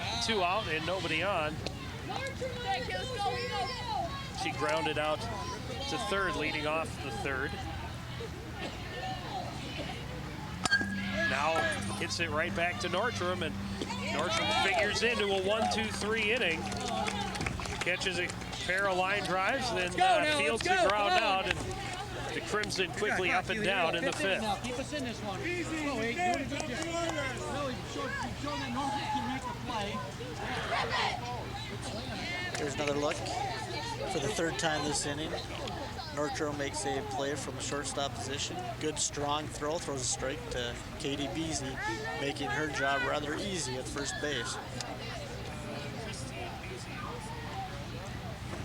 and nobody on. She grounded out to third, leading off the 3rd. Now hits it right back to Nordstrom, and Nordstrom figures into a 1-2-3 inning. Catches a pair of line drives, then fields the ground out, and the Crimson quickly up and down in the 5th. Keep us in this one. No, doing a good job. No, you showed that Nordstrom can make the play. Here's another look. For the 3rd time this inning, Nordstrom makes a play from the shortstop position. Good strong throw, throws a strike to Katie Beasy, making her job rather easy at first base.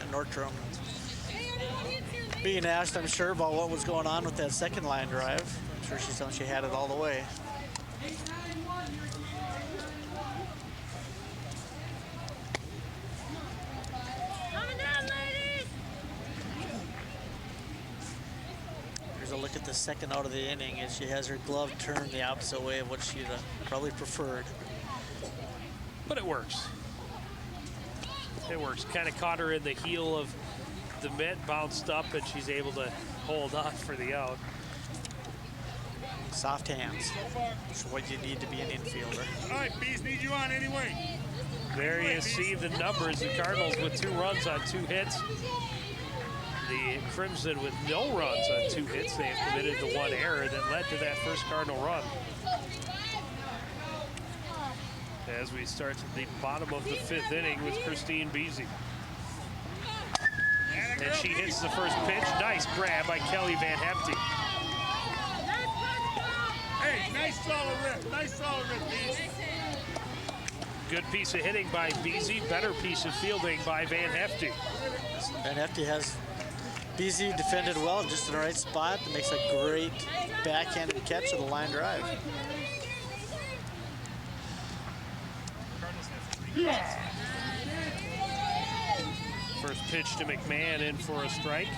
And Nordstrom being asked, I'm sure, about what was going on with that second line drive. I'm sure she's telling she had it all the way. Here's a look at the second out of the inning, and she has her glove turned the opposite way of what she'd probably preferred. But it works. It works. Kind of caught her in the heel of the mitt, bounced up, and she's able to hold on for the out. Soft hands. That's what you need to be an infielder. All right, Bees, need you on anyway. There you see the numbers. The Cardinals with 2 runs on 2 hits. The Crimson with no runs on 2 hits. They have committed the 1 error that led to that first Cardinal run. As we start at the bottom of the 5th inning with Christine Beasy. And she hits the first pitch. Nice grab by Kelly Van Hefty. Hey, nice solid rip. Nice solid rip, Bees. Good piece of hitting by BZ. Better piece of fielding by Van Hefty. Van Hefty has BZ defended well, just in the right spot. It makes a great backhanded catch of the line drive. First pitch to McMahon in for a strike.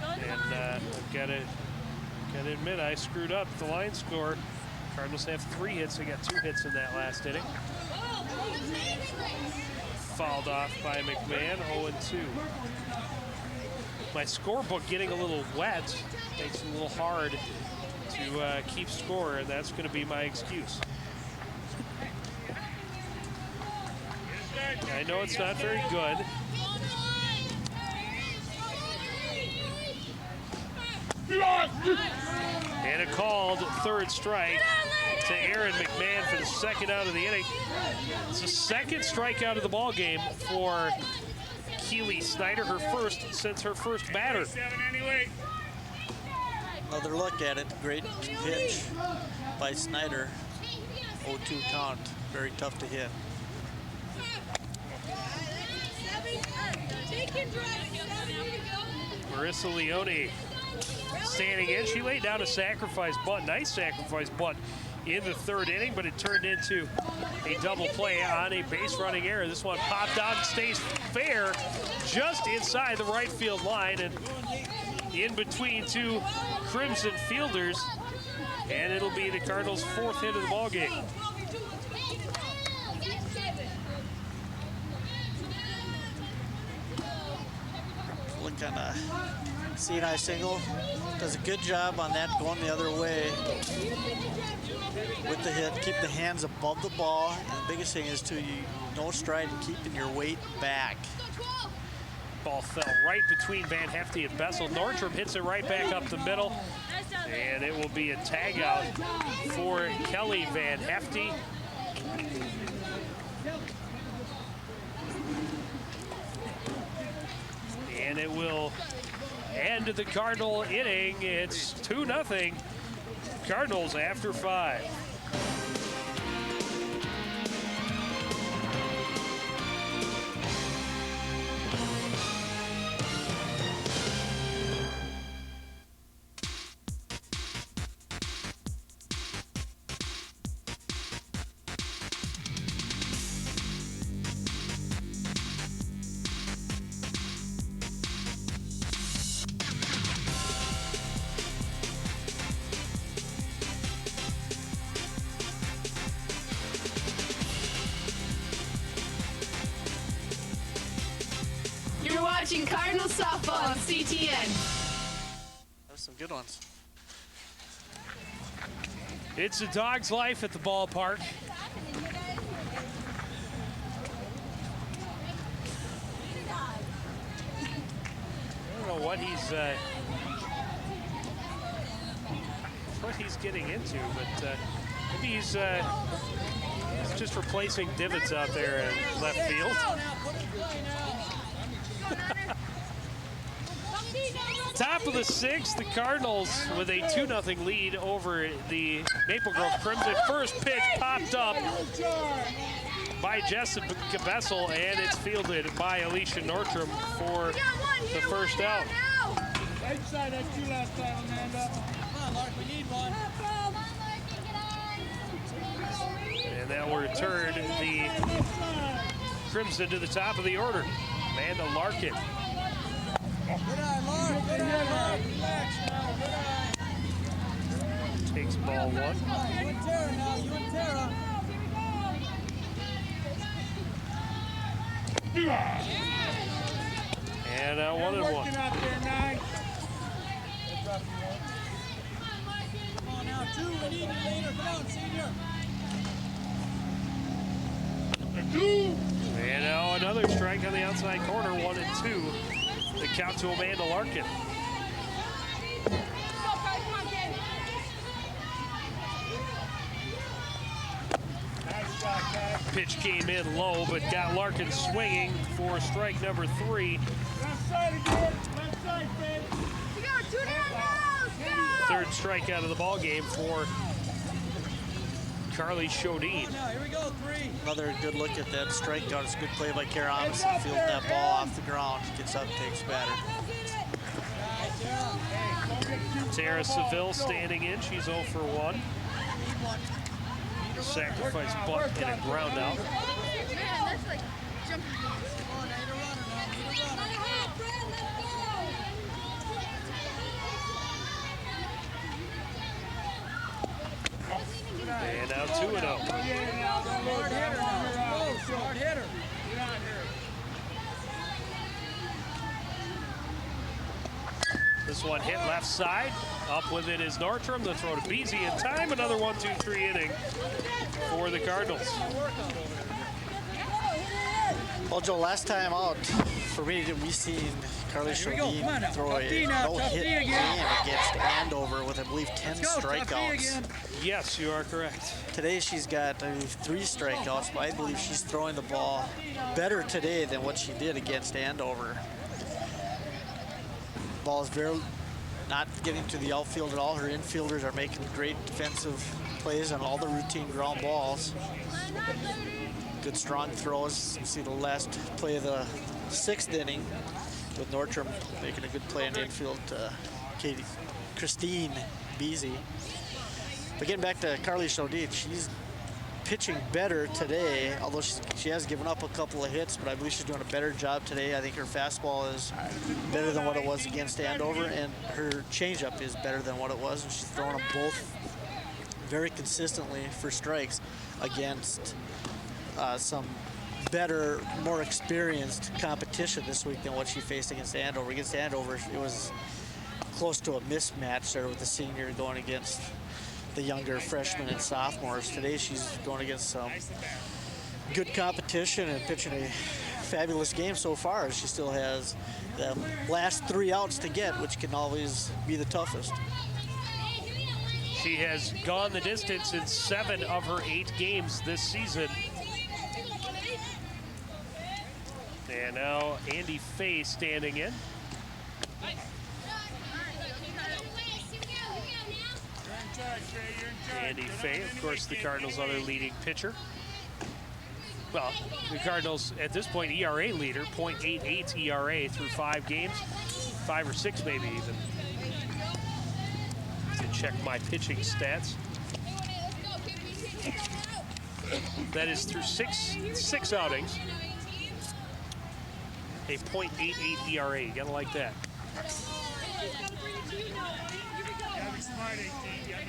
And I've got to admit, I screwed up the line score. Cardinals have 3 hits. They got 2 hits in that last inning. Fouled off by McMahon, 0-2. My scorebook getting a little wet makes it a little hard to keep score, and that's going to be my excuse. I know it's not very good. And a called third strike to Aaron McMahon for the second out of the inning. It's the second strikeout of the ball game for Keely Snyder, her first since her first batter. Another look at it. Great pitch by Snyder. 0-2 count. Very tough to hit. Marissa Leone standing in. She laid down a sacrifice bunt, nice sacrifice bunt in the third inning, but it turned into a double play on a base running error. This one popped out and stays fair just inside the right field line and in between 2 Crimson fielders, and it'll be the Cardinals' 4th hit of the ball game. Look on a CNI single. Does a good job on that going the other way with the hit. Keep the hands above the ball. And the biggest thing is to no stride and keeping your weight back. Ball fell right between Van Hefty and Bessel. Nordstrom hits it right back up the middle, and it will be a tag out for Kelly Van Hefty. And it will end the Cardinal inning. It's 2-0. Cardinals after 5. Watching Cardinal softball on CTN. Those some good ones. It's a dog's life at the ballpark. I don't know what he's getting into, but maybe he's just replacing divots out there in left field. Top of the 6th, the Cardinals with a 2-0 lead over the Maple Grove Crimson. First pitch popped up by Jessica Bessel, and it's fielded by Alicia Nordstrom for the first out. Right side, that's you last time, Amanda. Come on, Lark, we need one. And that will return the Crimson to the top of the order. Amanda Larkin. Good eye, Lark. Good eye, Lark. Relax now. Good eye. Takes ball 1. You and Tara now. You and Tara. And 1-1. Working out there, 9. Come on now, 2. We need you later. Come on, senior. And now another strike on the outside corner, 1-2. The count to Amanda Larkin. Pitch came in low, but got Larkin swinging for strike number 3. Left side again. Left side, baby. Third strikeout of the ball game for Carly Shodine. Now, here we go, 3. Another good look at that strikeout. It's a good play by Kara Amundsen. Fielding that ball off the ground. Gets up, takes batter. Tara Seville standing in. She's 0 for 1. Sacrifice bunt and a ground out. Man, that's like jumping. Oh, now you're a runner now. You're a runner. And now 2-0. Hard hitter now. Close, hard hitter. This one hit left side. Up with it is Nordstrom. The throw to Beasy in time. Another 1-2-3 inning for the Cardinals. Well, Joe, last time out, for me, we seen Carly Shodine throw a no-hit game against Andover with, I believe, 10 strikeouts. Yes, you are correct. Today she's got, I believe, 3 strikeouts, but I believe she's throwing the ball better today than what she did against Andover. Ball is very not getting to the outfield at all. Her infielders are making great defensive plays on all the routine ground balls. Good strong throws. You see the last play of the 6th inning with Nordstrom making a good play in the infield to Christine Beasy. But getting back to Carly Shodine, she's pitching better today, although she has given up a couple of hits, but I believe she's doing a better job today. I think her fastball is better than what it was against Andover, and her changeup is better than what it was, and she's throwing them both very consistently for strikes against some better, more experienced competition this week than what she faced against Andover. Against Andover, it was close to a mismatch there with the senior going against the younger freshmen and sophomores. Today she's going against some good competition and pitching a fabulous game so far. She still has the last 3 outs to get, which can always be the toughest. She has gone the distance in 7 of her 8 games this season. And now Andy Fay standing in. Andy Fay, of course, the Cardinals' other leading pitcher. Well, the Cardinals, at this point, ERA leader, .88 ERA through 5 games. 5 or 6, maybe even. To check my pitching stats. That is through six outings. A .88 ERA. You gotta like that.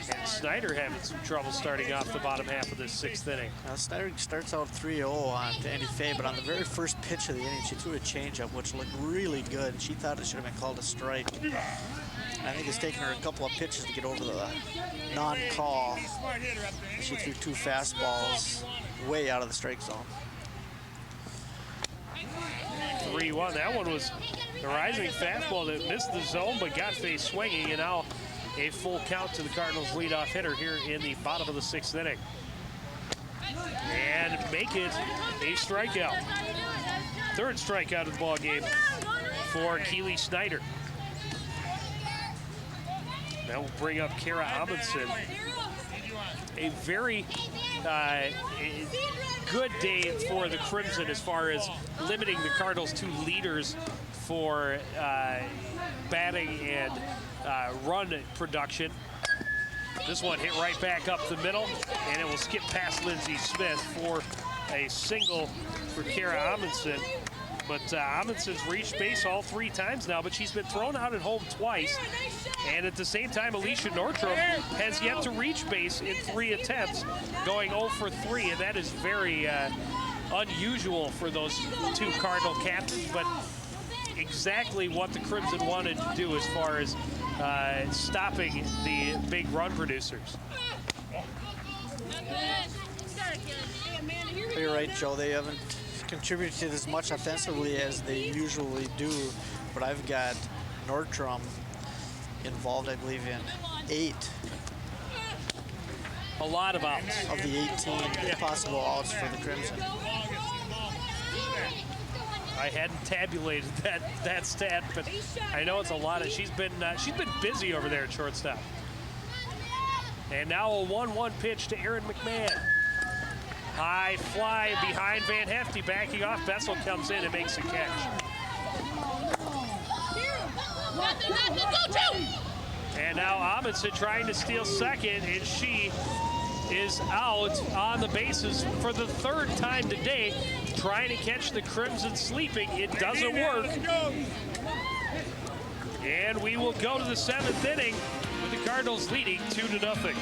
And Snyder having some trouble starting off the bottom half of this 6th inning. Snyder starts out 3-0 on Andy Fay, but on the very first pitch of the inning, she threw a changeup, which looked really good. She thought it should have been called a strike. I think it's taken her a couple of pitches to get over the non-call. She threw 2 fastballs way out of the strike zone. 3-1. That one was a rising fastball that missed the zone but got Fay swinging, and now a full count to the Cardinals' leadoff hitter here in the bottom of the 6th inning. And make it a strikeout. 3rd strikeout of the ball game for Keely Snyder. That will bring up Kara Amundsen. A very good day for the Crimson as far as limiting the Cardinals to leaders for batting and run production. This one hit right back up the middle, and it will skip past Lindsey Smith for a single for Kara Amundsen. But Amundsen's reached base all 3 times now, but she's been thrown out at home twice. And at the same time, Alicia Nordstrom has yet to reach base in 3 attempts, going 0 for 3, and that is very unusual for those 2 Cardinal captains, but exactly what the Crimson wanted to do as far as stopping the big run producers. You're right, Joe. They haven't contributed as much offensively as they usually do, but I've got Nordstrom involved, I believe, in 8 a lot of outs of the 18 possible outs for the Crimson. I hadn't tabulated that stat, but I know it's a lot. She's been busy over there at shortstop. And now a 1-1 pitch to Aaron McMahon. High fly behind Van Hefty, backing off. Bessel comes in and makes the catch. And now Amundsen trying to steal second, and she is out on the bases for the third time today, trying to catch the Crimson sleeping. It doesn't work. And we will go to the 7th inning with the Cardinals leading 2-0.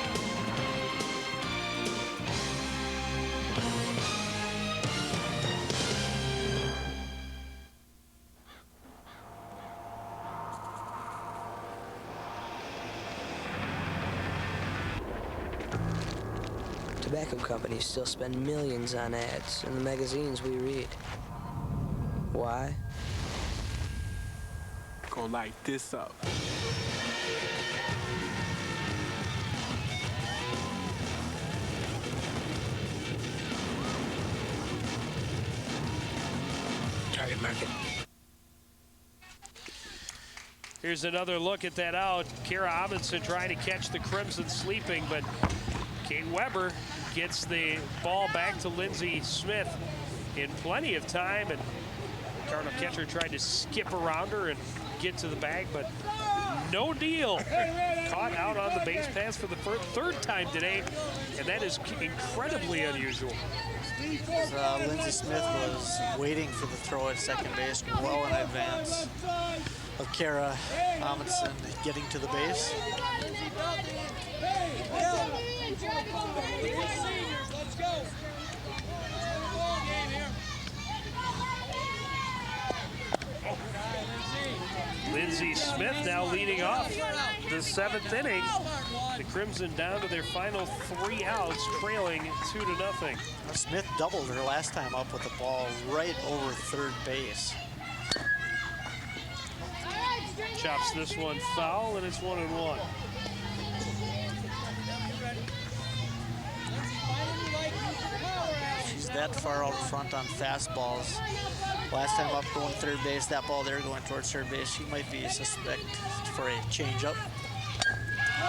Tobacco companies still spend millions on ads in the magazines we read. Why? Gonna light this up. Target market. Here's another look at that out. Kara Amundsen trying to catch the Crimson sleeping, but Kate Weber gets the ball back to Lindsay Smith in plenty of time, and the Cardinal catcher tried to skip around her and get to the bag, but no deal. Caught out on the base pass for the third time today, and that is incredibly unusual. Lindsay Smith was waiting for the throw at second base well in advance of Kara Amundsen getting to the base. Let's go. Lindsay Smith now leading off the 7th inning. The Crimson down to their final 3 outs, trailing 2-0. Smith doubled her last time up with the ball right over third base. Chops this one foul, and it's 1-1. She's that far out front on fastballs. Last time up going third base, that ball there going towards third base. She might be suspect for a changeup.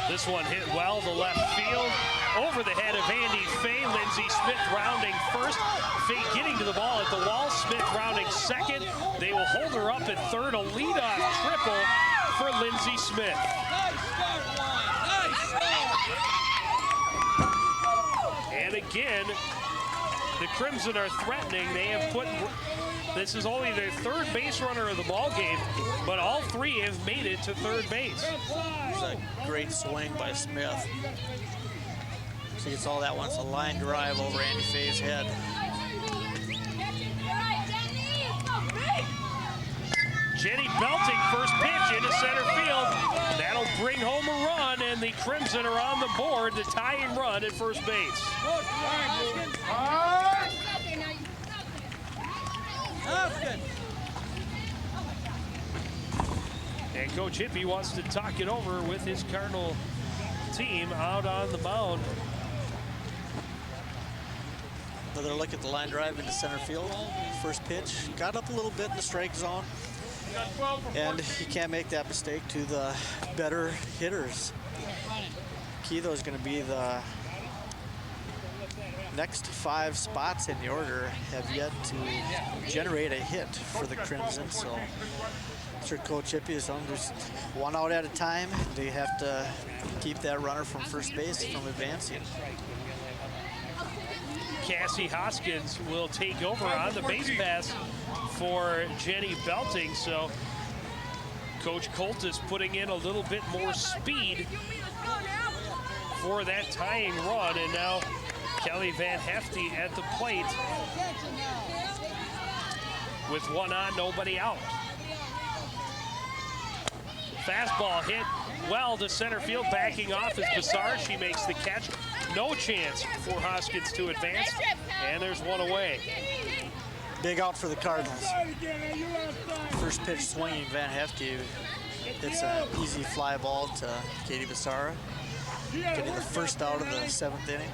This one hit well to left field, over the head of Andy Fay. Lindsay Smith rounding first. Fay getting to the ball at the wall. Smith rounding second. They will hold her up at third. A leadoff triple for Lindsay Smith. And again, the Crimson are threatening. They have put, this is only their third base runner of the ball game, but all 3 have made it to third base. It's a great swing by Smith. She gets all that once, a line drive over Andy Fay's head. Jenny Belting, first pitch into center field. That'll bring home a run, and the Crimson are on the board, the tying run at first base. And Coach Hippie wants to talk it over with his Cardinal team out on the mound. Another look at the line drive into center field. First pitch, got up a little bit in the strike zone. And you can't make that mistake to the better hitters. Key, though, is going to be the next 5 spots in the order have yet to generate a hit for the Crimson. So, Sir Coach Hippie is on just 1 out at a time. They have to keep that runner from first base from advancing. Cassie Hoskins will take over on the base pass for Jenny Belting. So Coach Colt is putting in a little bit more speed for that tying run. And now Kelly Van Hefty at the plate with 1 on, nobody out. Fastball hit well to center field, backing off is Bassar. She makes the catch. No chance for Hoskins to advance, and there's 1 away. Big out for the Cardinals. First pitch swinging, Van Hefty. It's an easy fly ball to Katie Bassara, getting the first out of the 7th inning.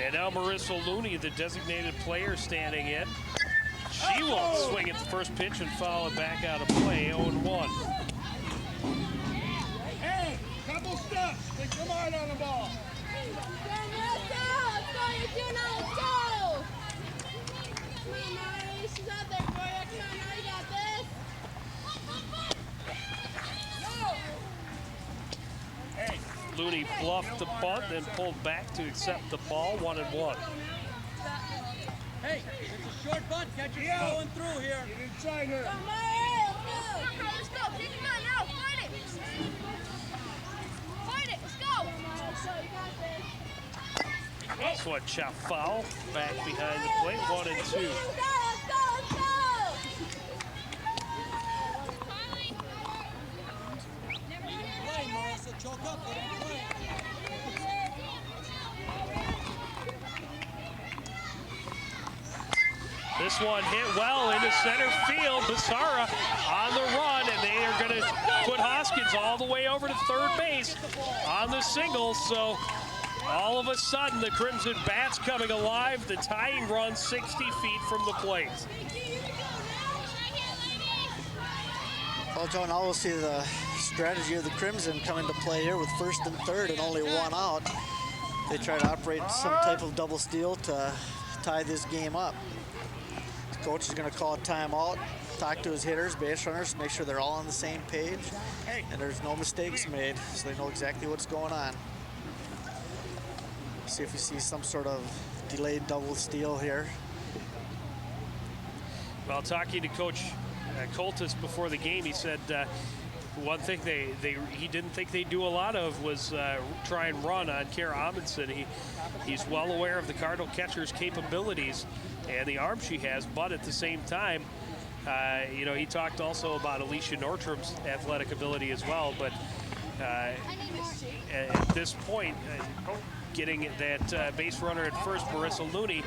And now Marissa Looney, the designated player, standing in. She will swing at the first pitch and foul it back out of play, 0-1. Come on the ball. Let's go! Let's go! Come on, Mari. She's out there for you. Come on, Mari. You got this. Hey. Looney bluffed the punt, then pulled back to accept the ball, 1-1. Hey, it's a short bunt. Catch it going through here. Get inside her. Come on, Mari. Let's go. Take him out now. Fight it. Fight it. Let's go. You got this. This one chop foul, back behind the plate, 1 and 2. Let's go. Play, Marissa. Choke up. Let him play. This one hit well into center field. Basara on the run, and they are going to put Hoskins all the way over to third base on the single. So all of a sudden, the Crimson Bats coming alive. The tying run 60 feet from the plate. Well, Joe, now we'll see the strategy of the Crimson come into play here with first and third and only one out. They try to operate some type of double steal to tie this game up. The coach is going to call a timeout, talk to his hitters, base runners, make sure they're all on the same page, and there's no mistakes made, so they know exactly what's going on. See if we see some sort of delayed double steal here. Well, talking to Coach Coltis before the game, he said one thing he didn't think they'd do a lot of was try and run on Kara Amundsen. He's well aware of the Cardinal catcher's capabilities and the arm she has, but at the same time, you know, he talked also about Alicia Nordstrom's athletic ability as well, but at this point, getting that base runner at first, Marissa Looney,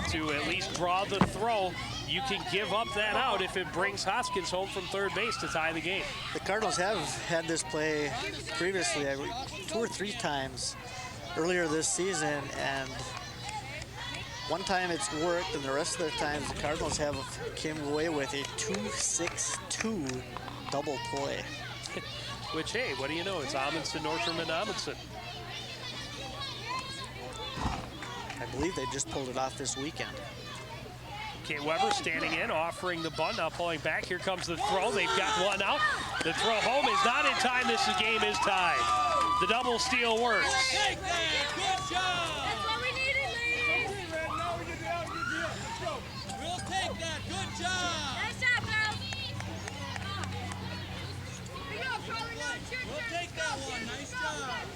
to at least draw the throw. You can give up that out if it brings Hoskins home from third base to tie the game. The Cardinals have had this play previously, 2 or 3 times earlier this season, and one time it's worked, and the rest of the times the Cardinals have came away with a 2-6-2 double play. Which, hey, what do you know? It's Amundsen, Nordstrom, and Amundsen. I believe they just pulled it off this weekend. Kate Weber standing in, offering the bunt, now pulling back. Here comes the throw. They've got one out. The throw home is not in time. This game is tied. The double steal works. Take that. Good job. That's what we needed, ladies. We'll take that. Good job. Nice job, girls. Here you go, Carly. Now it's your We'll turn. take that one. Nice job.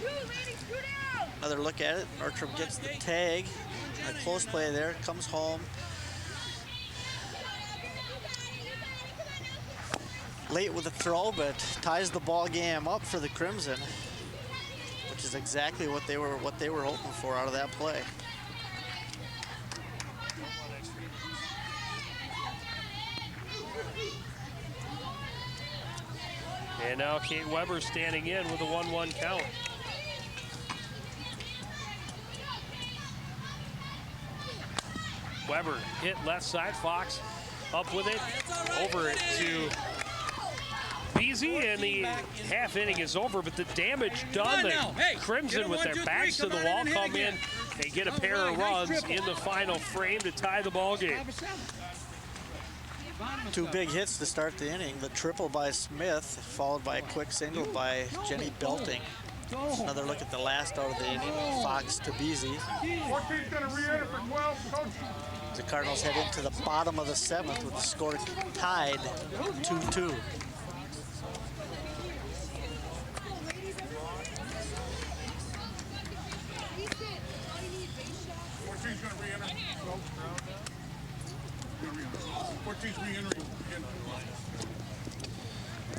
Two, ladies, two down. Another look at it. Nordstrom gets the tag. A close play there. Comes home. Late with a throw, but ties the ball game up for the Crimson, which is exactly what they were hoping for out of that play. And now Kate Weber standing in with a 1-1 count. Weber hit left side. Fox up with it. Over it to Beasy, and the half inning is over, but the damage done. The Crimson, with their backs to the wall, come in and get a pair of runs in the final frame to tie the ball game. 2 big hits to start the inning. The triple by Smith, followed by a quick single by Jenny Belting. Just another look at the last out of the inning. Fox to Beasy. 14's gonna re-enter for 12, coach. The Cardinals head into the bottom of the 7th with the score tied 2-2.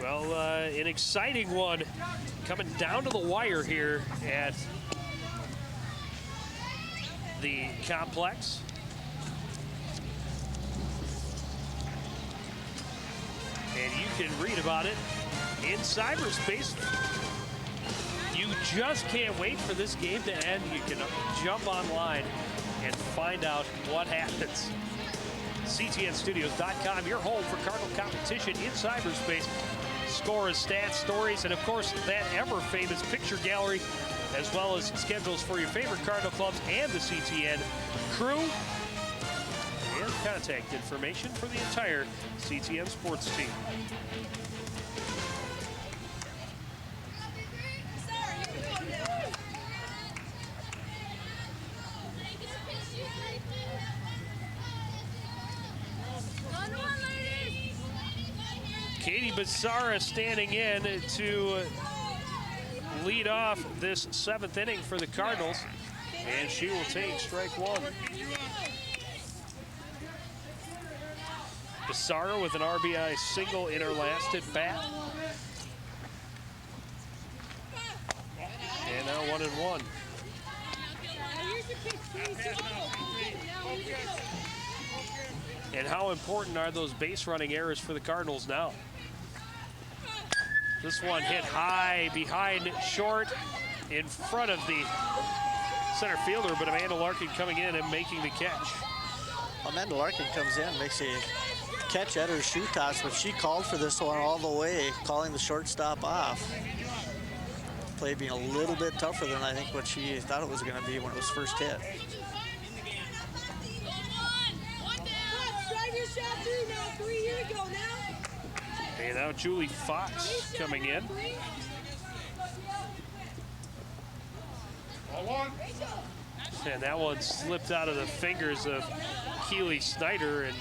Well, an exciting one coming down to the wire here at the complex. And you can read about it in cyberspace. You just can't wait for this game to end. You can jump online and find out what happens. CTNstudios.com, your home for Cardinal competition in cyberspace. Scores, stats, stories, and of course that ever famous picture gallery as well as schedules for your favorite Cardinal clubs and the CTN crew, and contact information for the entire CTN sports team. Katie Bissara standing in to lead off this 7th inning for the Cardinals, and she will take strike one. Bissara with an RBI single in her last at bat. And now 1-1. And how important are those base running errors for the Cardinals now? This one hit high, behind, short, in front of the center fielder, but Amanda Larkin coming in and making the catch. Amanda Larkin comes in, makes a catch at her shoe toss, but she called for this one all the way, calling the shortstop off. Play being a little bit tougher than I think what she thought it was going to be when it was first hit. And now Julie Fox coming in. And that one slipped out of the fingers of Keely Snyder and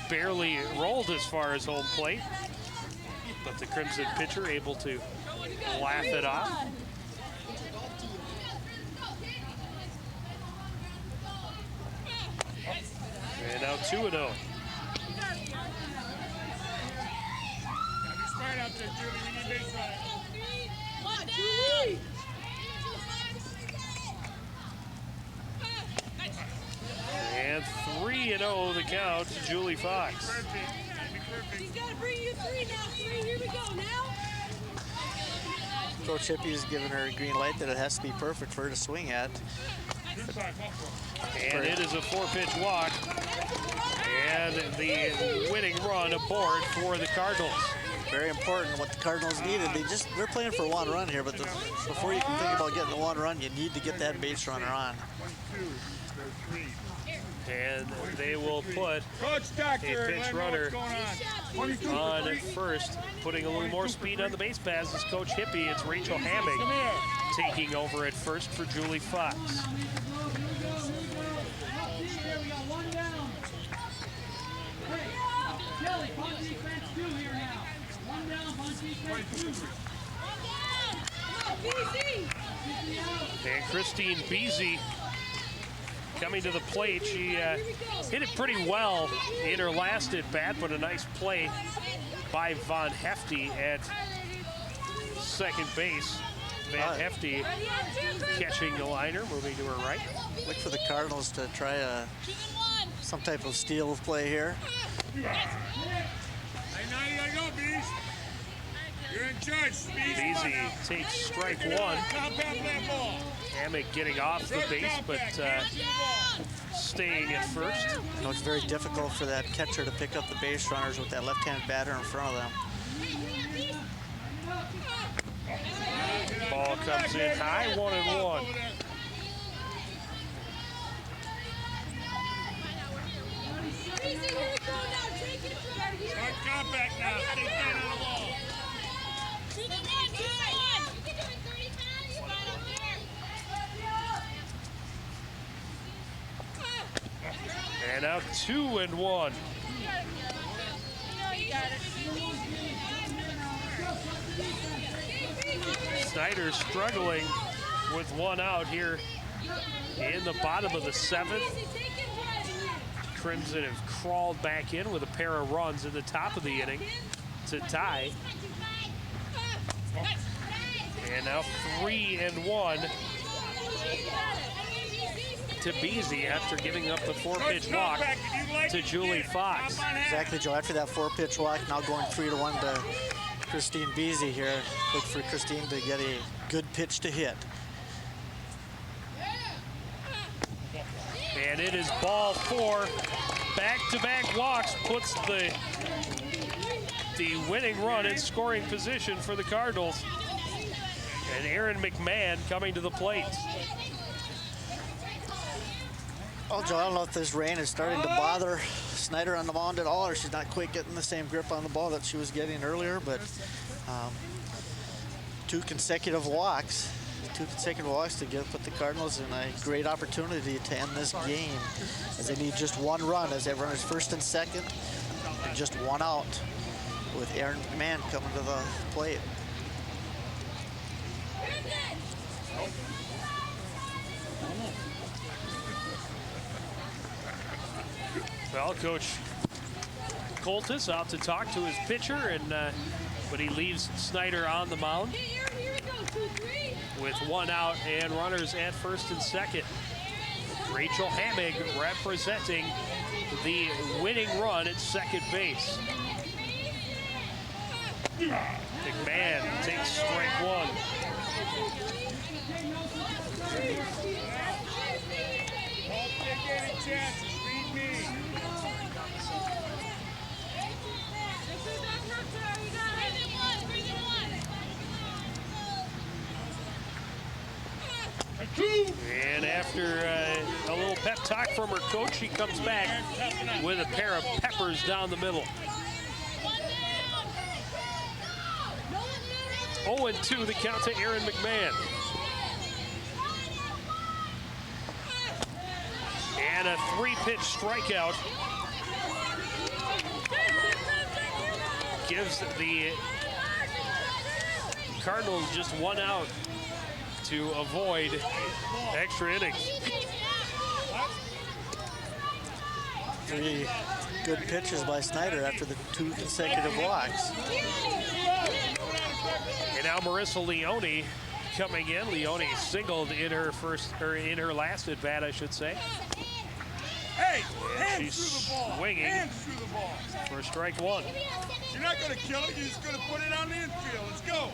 barely rolled as far as home plate. But the Crimson pitcher able to laugh it off. And now 2-0. Out there, Julie. We need base running. And 3-0 the count to Julie Fox. He's got to bring you 3 now. 3, here we go now. Coach Hippie has given her a green light that it has to be perfect for her to swing at. And it is a 4-pitch walk. And the winning run aboard for the Cardinals. Very important what the Cardinals needed. They're playing for 1 run here, but before you can think about getting the 1 run, you need to get that base runner on. And they will put a pitch runner on first, putting a little more speed on the base paths is Coach Hippie. It's Rachel Hamming taking over at first for Julie Fox. And Christine Beasy coming to the plate. She hit it pretty well in her last at bat, but a nice play by Von Hefty at second base. Van Hefty catching the liner, moving to her right. Look for the Cardinals to try some type of steal play here. Hey, now you gotta go, Bees. You're in charge, Bees. Beasy takes strike one. Hammock getting off the base, but staying at first. You know, it's very difficult for that catcher to pick up the base runners with that left-hand batter in front of them. Ball comes in high, 1-1. Start contact now. Stay down on the wall. And out 2-1. Snyder struggling with 1 out here in the bottom of the 7th. Crimson have crawled back in with a pair of runs in the top of the inning to tie. And now 3-1 to Beasy after giving up the 4-pitch walk to Julie Fox. Exactly, Joe. After that 4-pitch walk, now going 3-1 to Christine Beasy here. Look for Christine to get a good pitch to hit. And it is ball 4. Back-to-back walks puts the winning run in scoring position for the Cardinals. And Aaron McMahon coming to the plate. Well, Joe, I don't know if this rain is starting to bother Snyder on the mound at all, or she's not quite getting the same grip on the ball that she was getting earlier, but two consecutive walks to put the Cardinals in a great opportunity to end this game, as they need just one run as they run as first and second, and just one out with Aaron McMahon coming to the plate. Well, Coach Coltis out to talk to his pitcher, and but he leaves Snyder on the mound with one out and runners at first and second. Rachel Hammig representing the winning run at second base. McMahon takes strike one. Don't take any chances. Read me. And after a little pep talk from her coach, she comes back with a pair of peppers down the middle. 0-2 the count to Aaron McMahon. And a 3-pitch strikeout gives the Cardinals just one out to avoid extra innings. 3 good pitches by Snyder after the 2 consecutive walks. And now Marissa Leone coming in. Leone singled in her last at bat, I should say. Hey, and hands she's through the ball. swinging Hands through the ball. for strike one. You're not going to kill it. You're just going to put it on the infield. Let's go.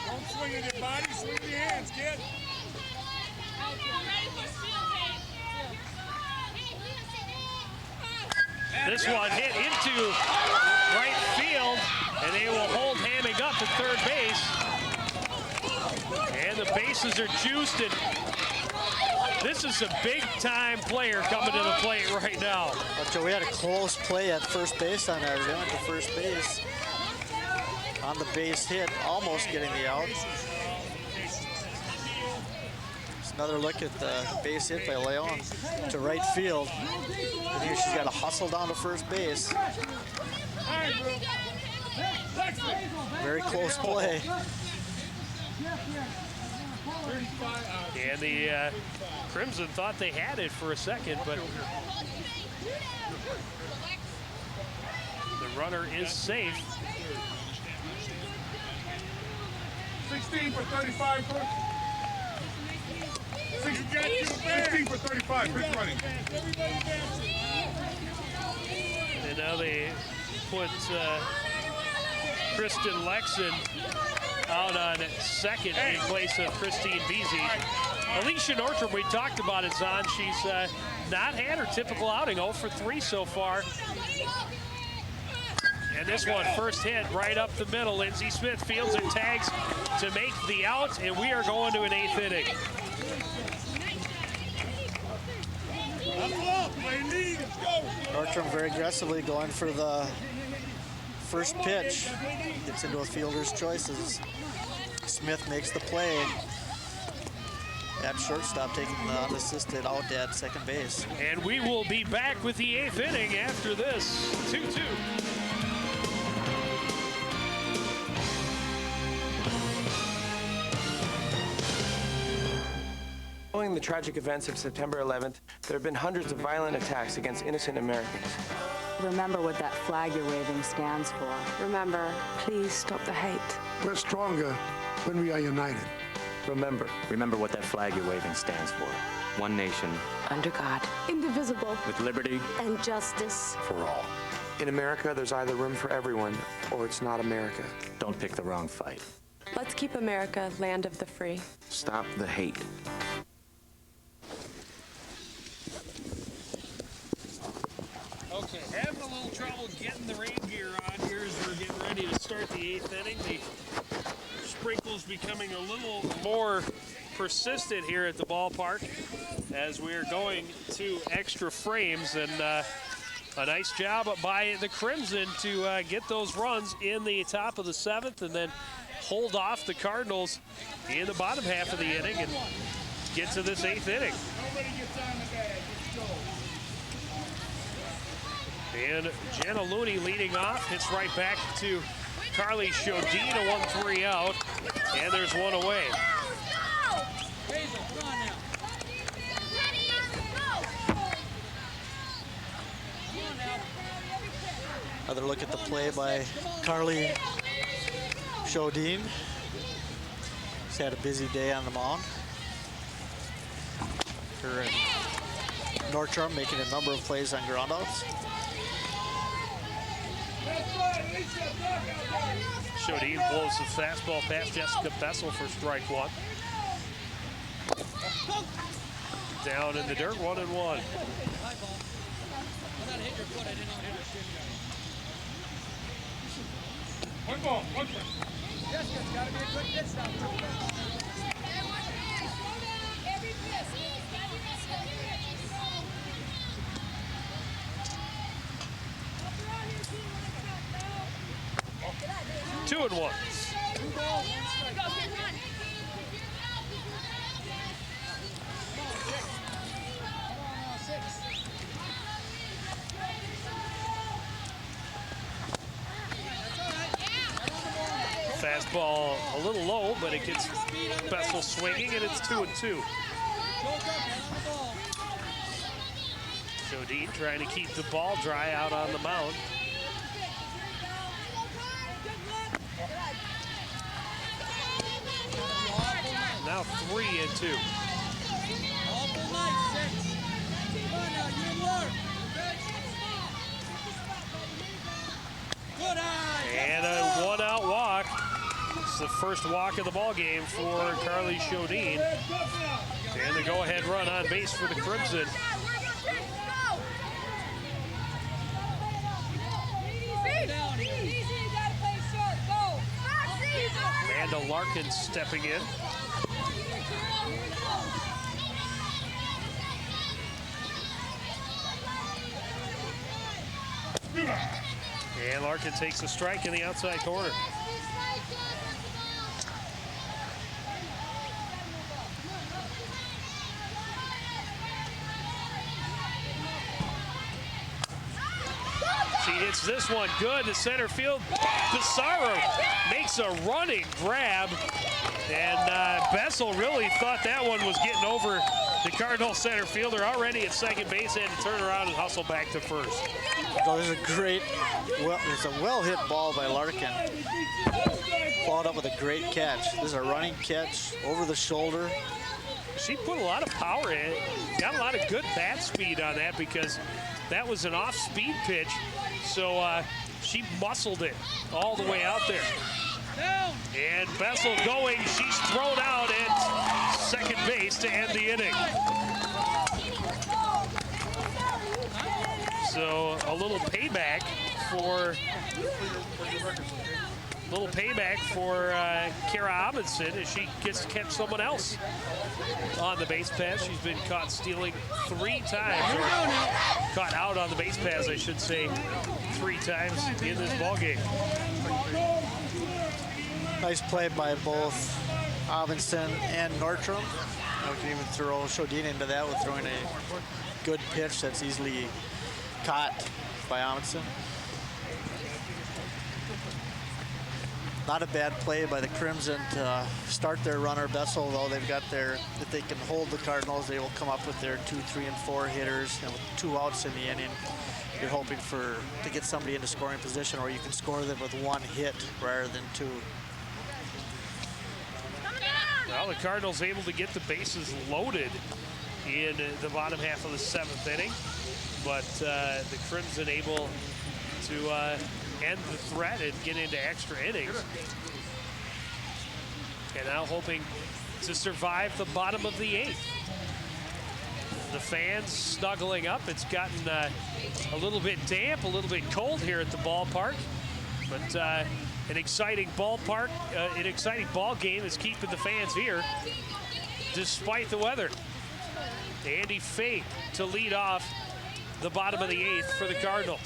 Don't swing with your body. Swing with your hands, kid. This one hit into right field, and they will hold Hammig up at third base. And the bases are juiced, and this is a big-time player coming to the plate right now. But Joe, we had a close play at first base on that. We went to first base on the base hit, almost getting the out. Just another look at the base hit by Leon to right field. And here she's got to hustle down to first base. Very close play. And the Crimson thought they had it for a second, but the runner is safe. 16 for 35. 16 for 35. Quick running. And now they put Kristen Lexon out on second in place of Christine Beasy. Alicia Nortrum, we talked about it, Zahn. She's not had her typical outing, 0 for 3 so far. And this one, first hit right up the middle. Lindsey Smith fields and tags to make the out, and we are going to an 8th inning. Nortrum very aggressively going for the first pitch. Gets into a fielder's choices. Smith makes the play at shortstop, taking the unassisted out at second base. And we will be back with the 8th inning after this. 2-2. Following the tragic events of September 11th, there have been hundreds of violent attacks against innocent Americans. Remember what that flag you're waving stands for. Remember, please stop the hate. We're stronger when we are united. Remember what that flag you're waving stands for. One nation. Under God. Indivisible. With liberty. And justice. For all. In America, there's either room for everyone, or it's not America. Don't pick the wrong fight. Let's keep America land of the free. Stop the hate. Okay, having a little trouble getting the rain gear on here as we're getting ready to start the 8th inning. The sprinkles Cardinals becoming a little more persistent here at the ballpark as we are going to extra frames, and a nice job by the Crimson to get those runs in the top of the 7th and then hold off the Cardinals in the bottom half of the inning and get to this 8th inning. And Jenna Looney leading off, hits right back to Carly Shodin, a 1-3 out, and there's one away. Another look at the play by Carly Shodin. She's had a busy day on the mound. Her and Nordstrom making a number of plays on groundouts. Shodin blows the fastball past Jessica Bessel for strike 1. Down in the dirt, 1-1. One ball. Jessica's got to be a quick pitch now. 2-1. Fastball a little low, but it gets Bessel swinging, and it's 2-2. Shodin trying to keep the ball dry out on the mound. Now 3-2. Awful night, 6. Come on now, you work. Good eye. And a 1-out walk. It's the first walk of the ball game for Carly Shodin. And the go-ahead run on base for the Crimson. Amanda Larkin stepping in. And Larkin takes a strike in the outside corner. She hits this one good to center field. Pissarro makes a running grab, and Bessel really thought that one was getting over the Cardinal center fielder. Already at second base, had to turn around and hustle back to first. So there's a great, it's a well-hit ball by Larkin. Followed up with a great catch. This is a running catch over the shoulder. She put a lot of power in it. Got a lot of good bat speed on that because that was an off-speed pitch. So she muscled it all the way out there. And Bessel going, she's thrown out at second base to end the inning. So a little payback for Kara Amundsen as she gets to catch someone else on the base pass. She's been caught stealing 3 times, or caught out on the base pass, I should say, 3 times in this ballgame. Nice play by both Amundsen and Nordstrom. We can even throw Shodin into that with throwing a good pitch that's easily caught by Amundsen. Not a bad play by the Crimson to start their runner. Bessel, though, they've got their, if they can hold the Cardinals, they will come up with their 2, 3, and 4 hitters. And with 2 outs in the inning, you're hoping to get somebody into scoring position, or you can score them with 1 hit rather than 2. Well, the Cardinals able to get the bases loaded in the bottom half of the 7th inning, but the Crimson able to end the threat and get into extra innings. And now hoping to survive the bottom of the 8th. The fans snuggling up. It's gotten a little bit damp, a little bit cold here at the ballpark, but An exciting ballpark, an exciting ball game is keeping the fans here despite the weather. Andy Fate to lead off the bottom of the 8th for the Cardinals.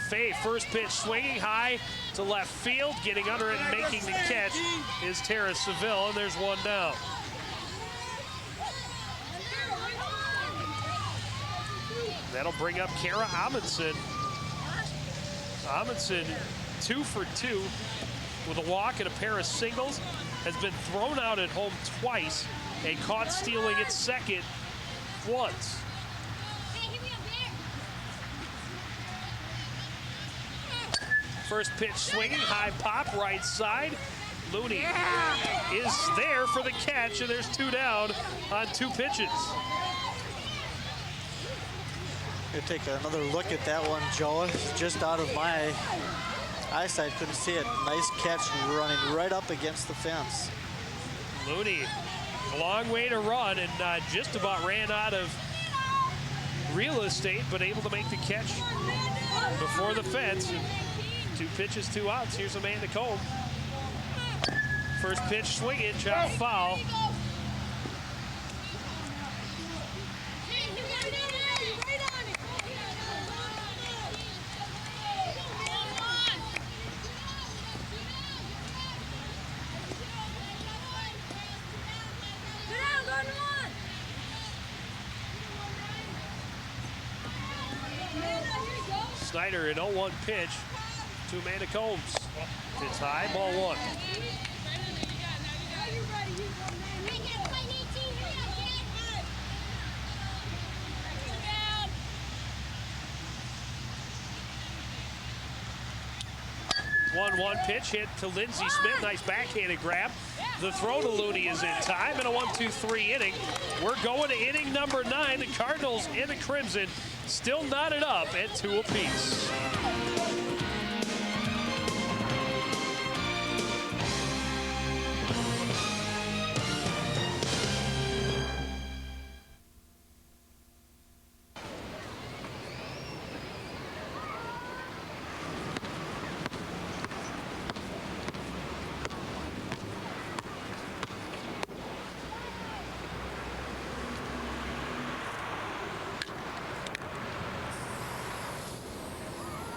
Fate, first pitch swinging high to left field, getting under it and making the catch is Tara Seville, and there's one down. That'll bring up Kara Amundsen. Amundsen 2 for 2 with a walk and a pair of singles. Has been thrown out at home twice and caught stealing at second once. First pitch swinging, high pop, right side. Looney is there for the catch, and there's 2 down on 2 pitches. We'll take another look at that one, Joe. Just out of my eyesight, couldn't see it. Nice catch running right up against the fence. Looney, a long way to run and just about ran out of real estate, but able to make the catch before the fence. And 2 pitches, 2 outs. Here's Amanda Combe. First pitch swinging, chop foul. Snyder, an 0-1 pitch to Amanda Combs. It's high, ball 1. One pitch hit to Lindsey Smith. Nice backhanded grab. The throw to Looney is in time, and a 1-2-3 inning. We're going to inning number 9. The Cardinals and the Crimson still knotted up at 2 apiece.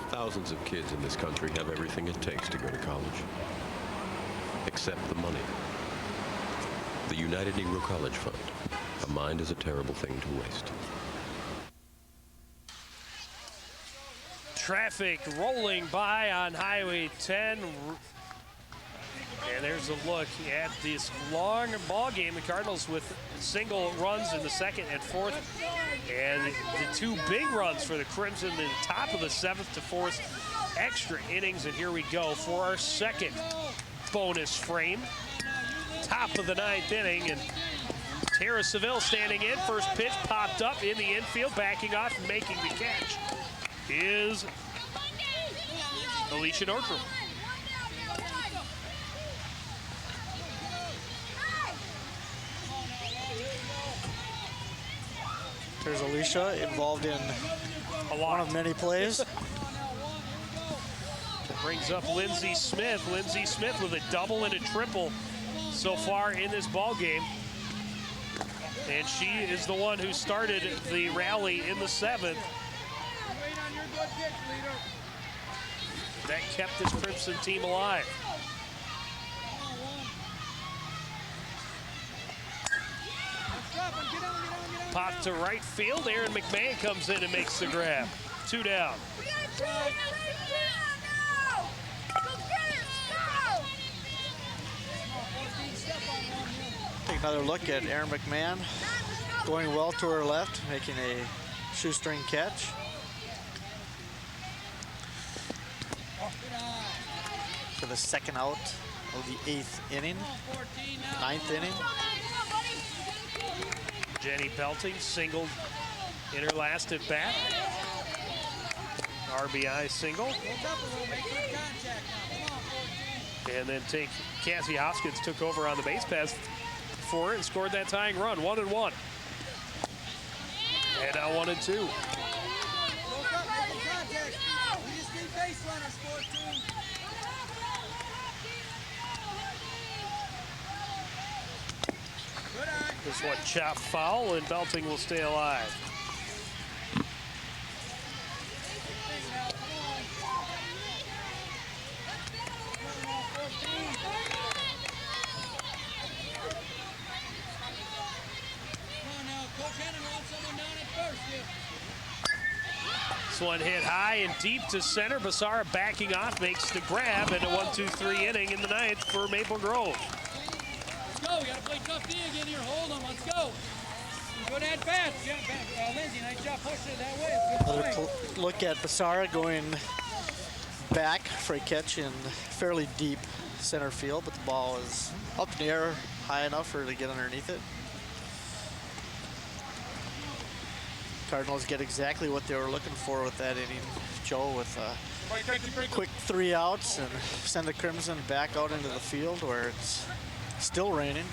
Thousands of kids in this country have everything it takes to go to college, except the money. The United Negro College Fund. A mind is a terrible thing to waste. Traffic rolling by on Highway 10. And there's a look at this long ball game. The Cardinals with single runs in the 2nd and 4th. And the 2 big runs for the Crimson in the top of the 7th to 4th extra innings. And here we go for our 2nd bonus frame. Top of the 9th inning. And Tara Seville standing in. First pitch popped up in the infield, backing off and making the catch is Alicia Nordstrom. There's Alicia involved in one of many plays. Brings up Lindsey Smith. Lindsey Smith with a double and a triple so far in this ball game. And she is the one who started the rally in the 7th. That kept this Crimson team alive. Pop to right field. Aaron McMahon comes in and makes the grab. 2 down. Take another look at Aaron McMahon going well to her left, making a shoestring catch. For the 2nd out of the 8th inning, 9th inning. Jenny Belting singled in her last at bat. RBI single. And then Cassie Hoskins took over on the base pass for it and scored that tying run. 1-1. And now 1-2. This one chop foul, and Belting will stay alive. This one hit high and deep to center. Basara backing off, makes the grab, and a 1-2-3 inning in the ninth for Maple Grove. Let's go. We got to play tough D again here. Hold them. Let's go. Go that fast. Yeah, Lindsay, nice job pushing it that way. Another look at Basara going back for a catch in fairly deep center field, but the ball is up in the air high enough for her to get underneath it. Cardinals get exactly what they were looking for with that inning, Joe, with a quick 3 outs and send the Crimson back out into the field where it's still raining.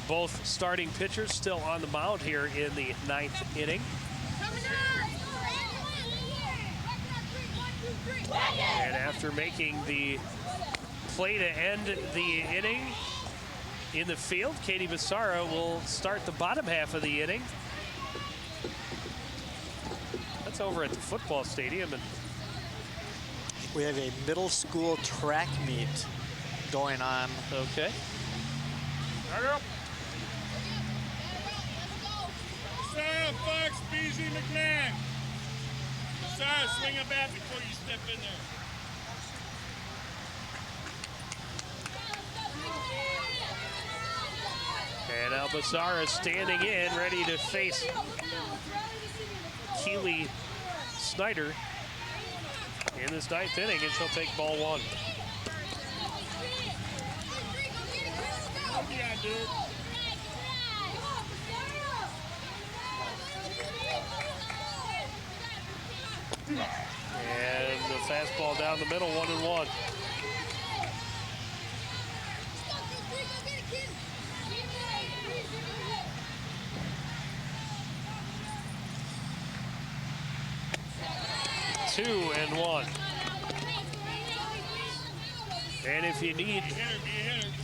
Both starting pitchers still on the mound here in the ninth inning. And after making the play to end the inning in the field, Katie Basara will start the bottom half of the inning. That's over at the football stadium. And we have a middle school track meet going on. Okay. Sarah, Fox, Beasley, McMahon. Sarah, swing a bat before you step in there. And now Basara standing in, ready to face Keely Snyder in this ninth inning, and she'll take ball one. Yeah, dude. And the fastball down the middle, 1-1. Two and one. And if you need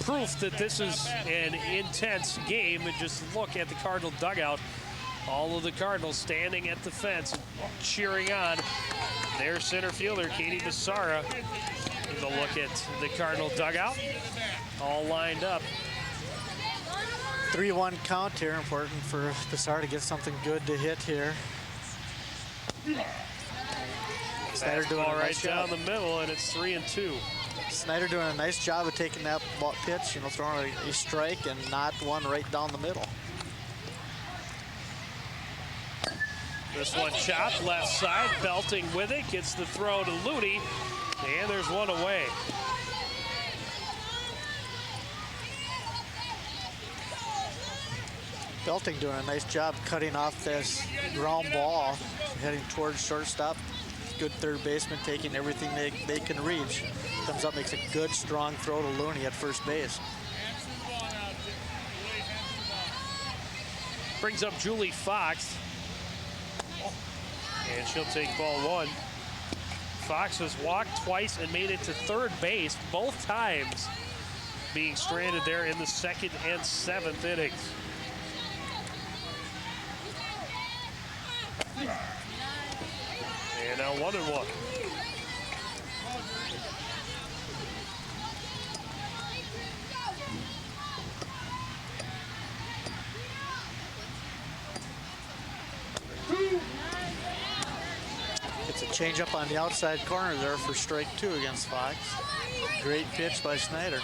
proof that this is an intense game, just look at the Cardinal dugout. All of the Cardinals standing at the fence, cheering on their center fielder, Katie Basara. Here's a look at the Cardinal dugout, all lined up. 3-1 count here, important for Basara to get something good to hit here. Snyder doing a nice down job. the middle, and it's 3-2. Snyder doing a nice job of taking that pitch, throwing a strike and not one right down the middle. This one chopped left side, Belting with it, gets the throw to Ludy, and there's one away. Belting doing a nice job cutting off this ground ball, heading towards shortstop. Good third baseman taking everything they can reach. Comes up, makes a good, strong throw to Looney at first base. Brings up Julie Fox. And she'll take ball one. Fox has walked twice and made it to third base, both times being stranded there in the second and seventh innings. And now 1-1. Gets a changeup on the outside corner there for strike 2 against Fox. Great pitch by Snyder.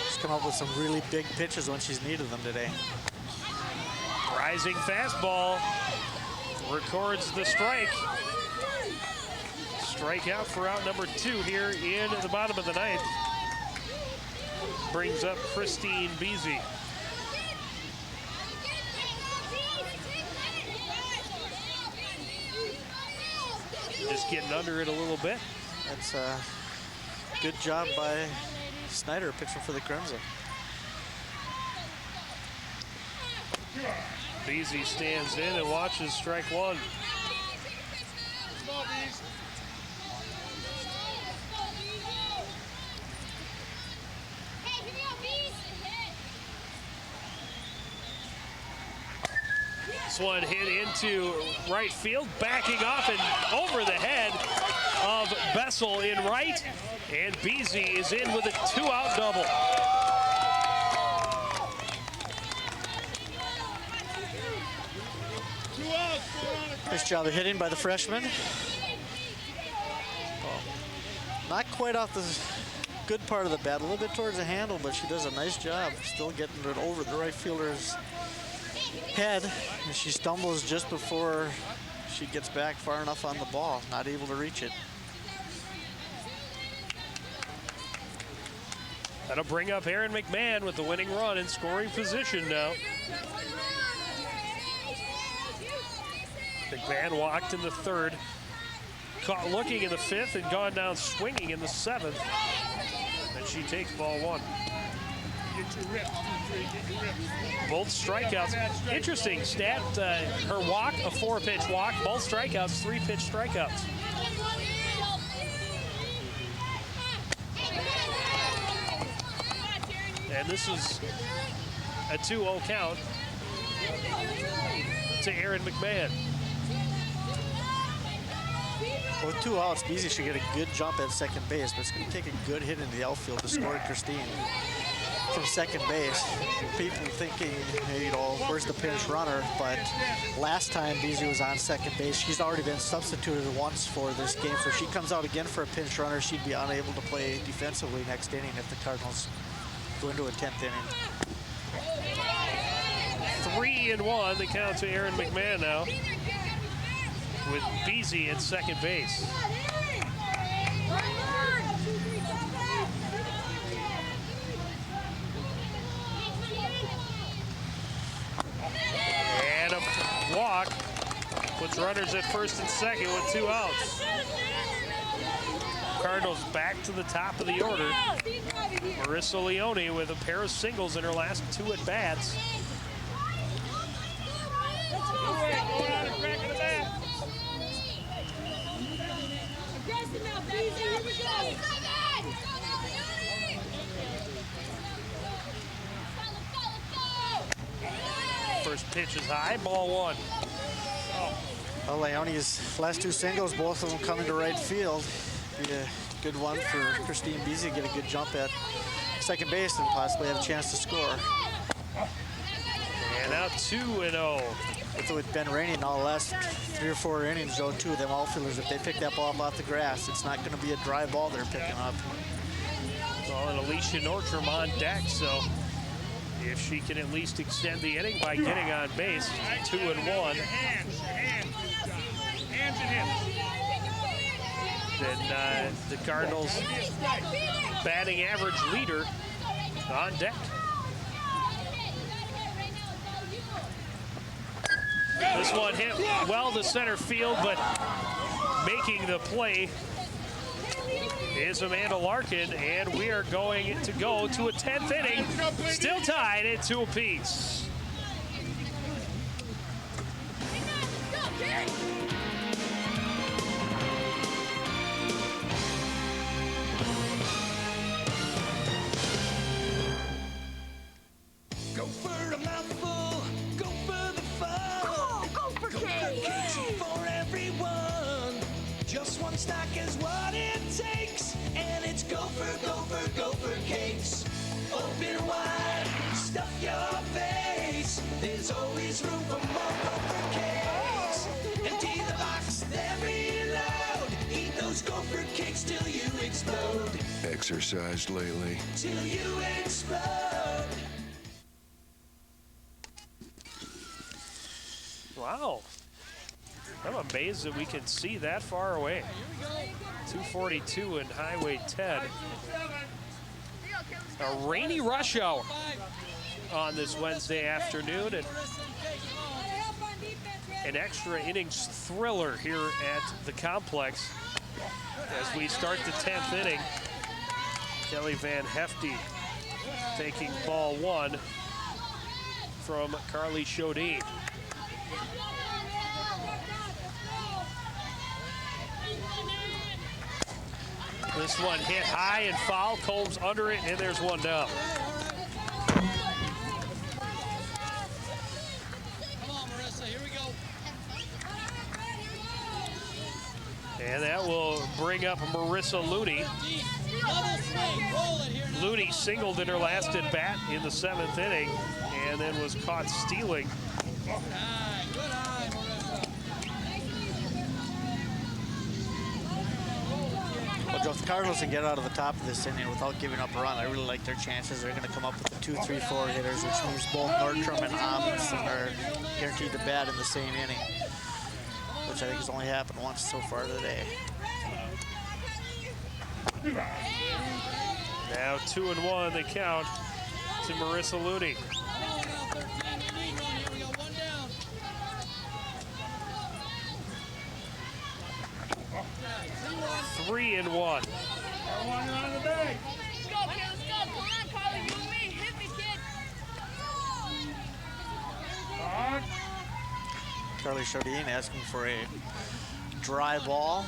She's come up with some really big pitches when she's needed them today. Rising fastball. Records the strike. Strikeout for out number 2 here in the bottom of the ninth. Brings up Christine Beasy. Just getting under it a little bit. That's a good job by Snyder, pitching for the Crimson. Beasy stands in and watches strike one. This one hit into right field, backing off and over the head of Bessel in right, and Beasy is in with a 2-out double. Nice job of hitting by the freshman. Well, not quite off the good part of the bat, a little bit towards the handle, but she does a nice job still getting it over the right fielder's head. And she stumbles just before she gets back far enough on the ball, not able to reach it. That'll bring up Aaron McMahon with the winning run in scoring position now. McMahon walked in the third, caught looking in the fifth, and gone down swinging in the seventh. And she takes ball one. Both strikeouts. Interesting stat. Her walk, a 4-pitch walk. Both strikeouts, 3-pitch strikeouts. And this is a 2-0 count to Aaron McMahon. With 2 outs, Beasy should get a good jump at second base, but it's going to take a good hit into the outfield to score Christine from second base. People thinking, hey, you know, where's the pinch runner? But last time Beasy was on second base, she's already been substituted once for this game. So if she comes out again for a pinch runner, she'd be unable to play defensively next inning if the Cardinals go into a 10th inning. 3-1, the count to Aaron McMahon now, with Beasy at second base. And a walk puts runners at first and second with 2 outs. Cardinals back to the top of the order. Marissa Leone with a pair of singles in her last 2 at-bats. First pitch is high, ball one. Well, Leone's last 2 singles, both of them coming to right field. Be a good one for Christine Beasy to get a good jump at second base and possibly have a chance to score. And now 2-0. With it been raining all the last 3 or 4 innings, though, too, them outfielders, if they pick that ball up off the grass, it's not going to be a dry ball they're picking up. Well, and Alicia Nordstrom on deck, so if she can at least extend the inning by getting on base, 2-1. Then the Cardinals batting average leader on deck. This one hit well to center field, but making the play is Amanda Larkin, and we are going to go to a 10th inning, still tied at 2 apiece. Go for a mouthful, go for the fun. Go for cakes for everyone. Just one stack is what it takes, and it's Gopher cakes. Open wide, stuff your face. There's always room for more Gopher cakes. Empty the box, then reload. Eat those Gopher cakes till you explode. Exercised lately? Till you explode. Wow. I'm amazed that we can see that far away. 242 and Highway 10. A rainy rush hour on this Wednesday afternoon. And an extra innings thriller here at the complex as we start the 10th inning. Kelly Van Hefty taking ball one from Carly Chodine. This one hit high and foul. Combs under it, and there's one down. And that will bring up Marissa Looney. Looney singled in her last at bat in the 7th inning and then was caught stealing. Well, if the Cardinals can get out of the top of this inning without giving up a run, I really like their chances. They're going to come up with the 2, 3, 4 hitters, which means both Nordstrom and Amundsen are guaranteed to bat in the same inning, which I think has only happened once so far today. Now 2-1 the count to Marissa Looney. Three and one. Let's go, kid. Let's go. Come on, Carly. You and me. Hit me, kid. Carly Chodine asking for a dry ball.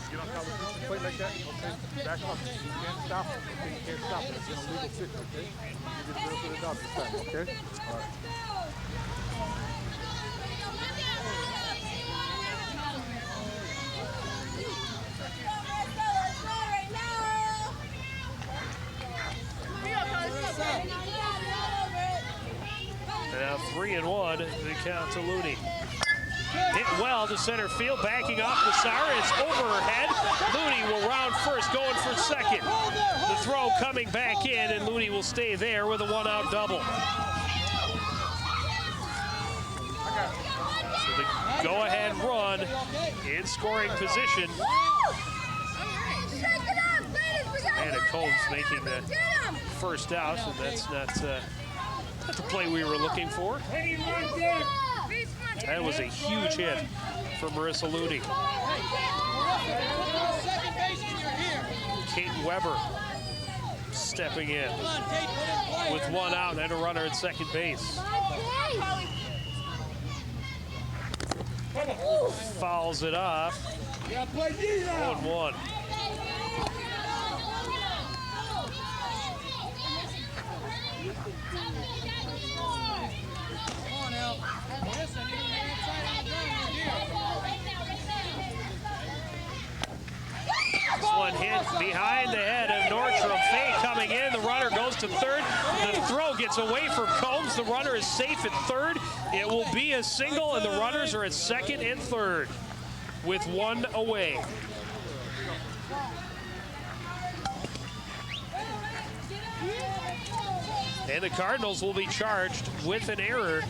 Get on top of the plate like that, okay? Back up. You can't stop it, okay? You can't stop it. It's in a legal sit, okay? You get the rest of the dog this time, okay? All right. Now 3-1 the count to Looney. Hit well to center field, backing off Massara. It's over her head. Looney will round first, going for second. The throw coming back in, and Looney will stay there with a one-out double. So the go-ahead run in scoring position. And Combs making the first out, and that's not the play we were looking for. That was a huge hit for Marissa Looney. Kate Weber stepping in with one out and a runner at second base. Fouls it off. 1-1. This one hit behind the head of Nordstrom. Fay coming in. The runner goes to third. The throw gets away from Combs. The runner is safe at third. It will be a single, and the runners are at second and third with one away. And the Cardinals will be charged with an error,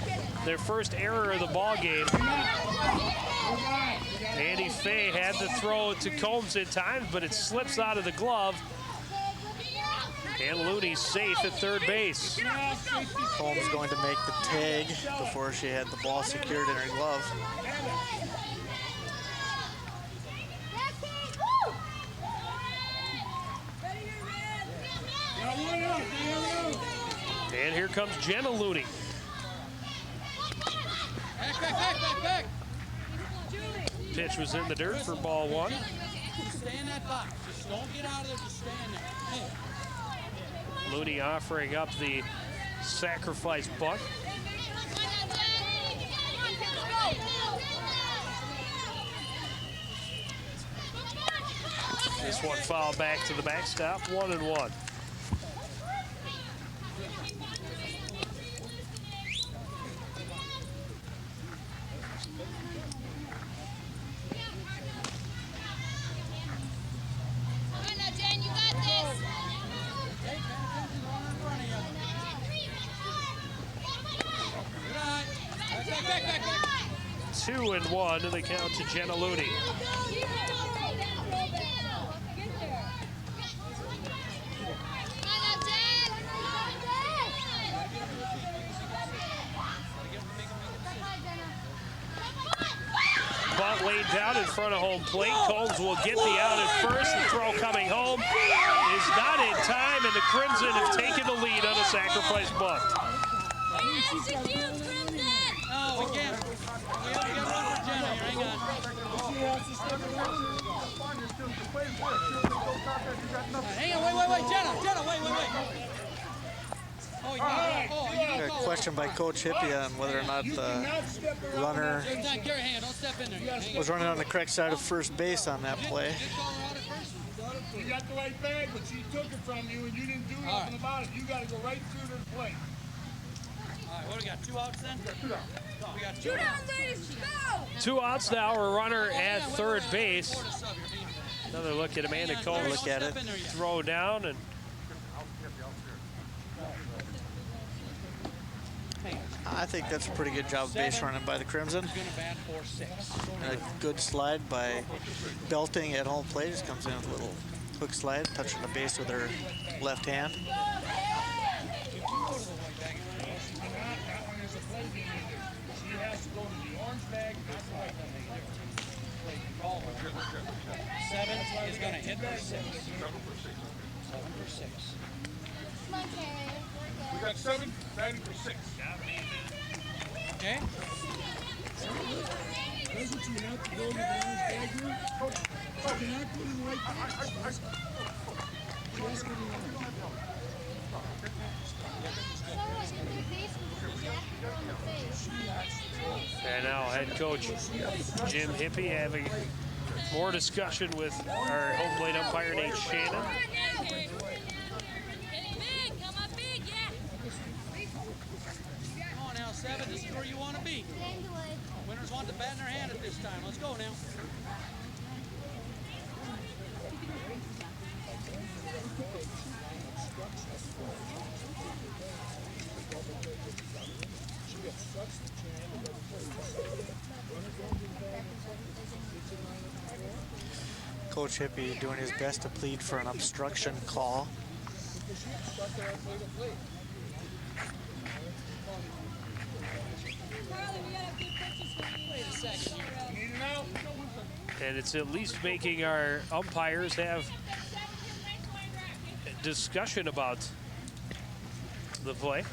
their first error of the ball game. Andy Fay had the throw to Combs in time, but it slips out of the glove. And Looney's safe at third base. Combs going to make the tag before she had the ball secured in her glove. And here comes Jenna Looney. Back. Pitch was in the dirt for ball one. Stay in that box. Just don't get out of there. Just stand there. Hey. Looney offering up the sacrifice bunt. This one fouled back to the backstop, 1-1. Two and one to the count to Jenna Looney. laid down in front of home plate. Combs will get the out at first. The throw coming home is not in time, and the Crimson have taken the lead on a sacrifice bunt. No, we can't. We have to get run for Jenna here. Hang on. Hang on, wait, Jenna, wait. Oh, A question by Coach Hippie on whether or not the runner was running on the correct side of first base on that play. You got the right bag, but she took it from you and you didn't do nothing about it. You got to go right through to the plate. All right, what do we got? 2 outs then? We got 2 outs. 2 outs now, a runner at third base. Another look at Amanda Combs. Look at it. Throw down and I think that's a pretty good job of base running by the Crimson. And a good slide by Belting at home plate. Just comes in with a little hook slide, touching the base with her left hand. Seven is going to hit for 6. 7 for 6. We got 7, batting for 6. Okay. That's what you have to go to the orange bag here. You cannot put in the right place. Just get it and now head coach Jim Hippie having more discussion with our home plate umpire Nate Shannon. Come on now, 7. This is where you want to be. Winners want the bat in their hand at this time. Let's go now. Coach Hippie doing his best to plead for an obstruction call. And it's at least making our umpires have a discussion about the play.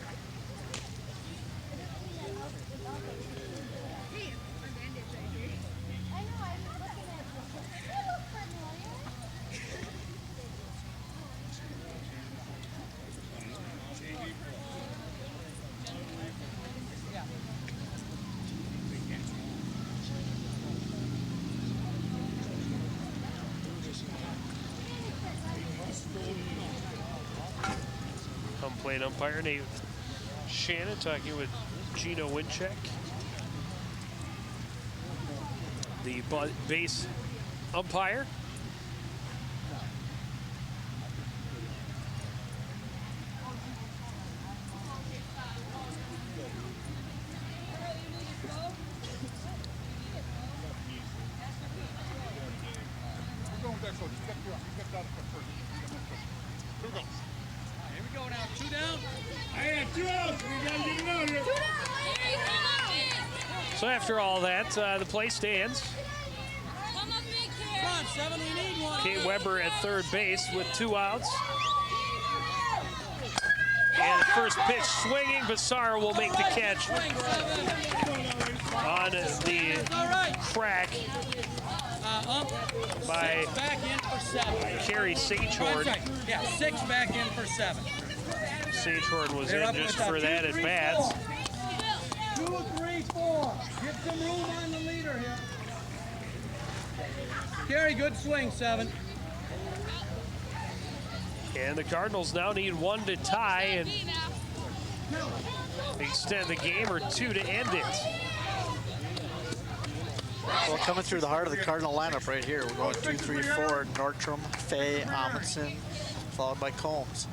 Plate umpire Nate Shannon talking with Gino Wincheck, the base umpire. So after all that, the play stands. Come on, 7, we need one. Kate Weber at third base with 2 outs. And the first pitch swinging, Bassara will make the catch on the crack by back in for 7. Carrie Sagehorn. Yeah, 6 back in for 7. Sagehorn was in just for that at bats. 2, 3, 4. Get some room on the leader here. Carrie, good swing, 7. And the Cardinals now need 1 to tie and extend the game, or 2 to end it. Well, coming through the heart of the Cardinal lineup right here, we're going 2, 3, 4. Nordstrom, Fay, Amundsen, followed by Combs.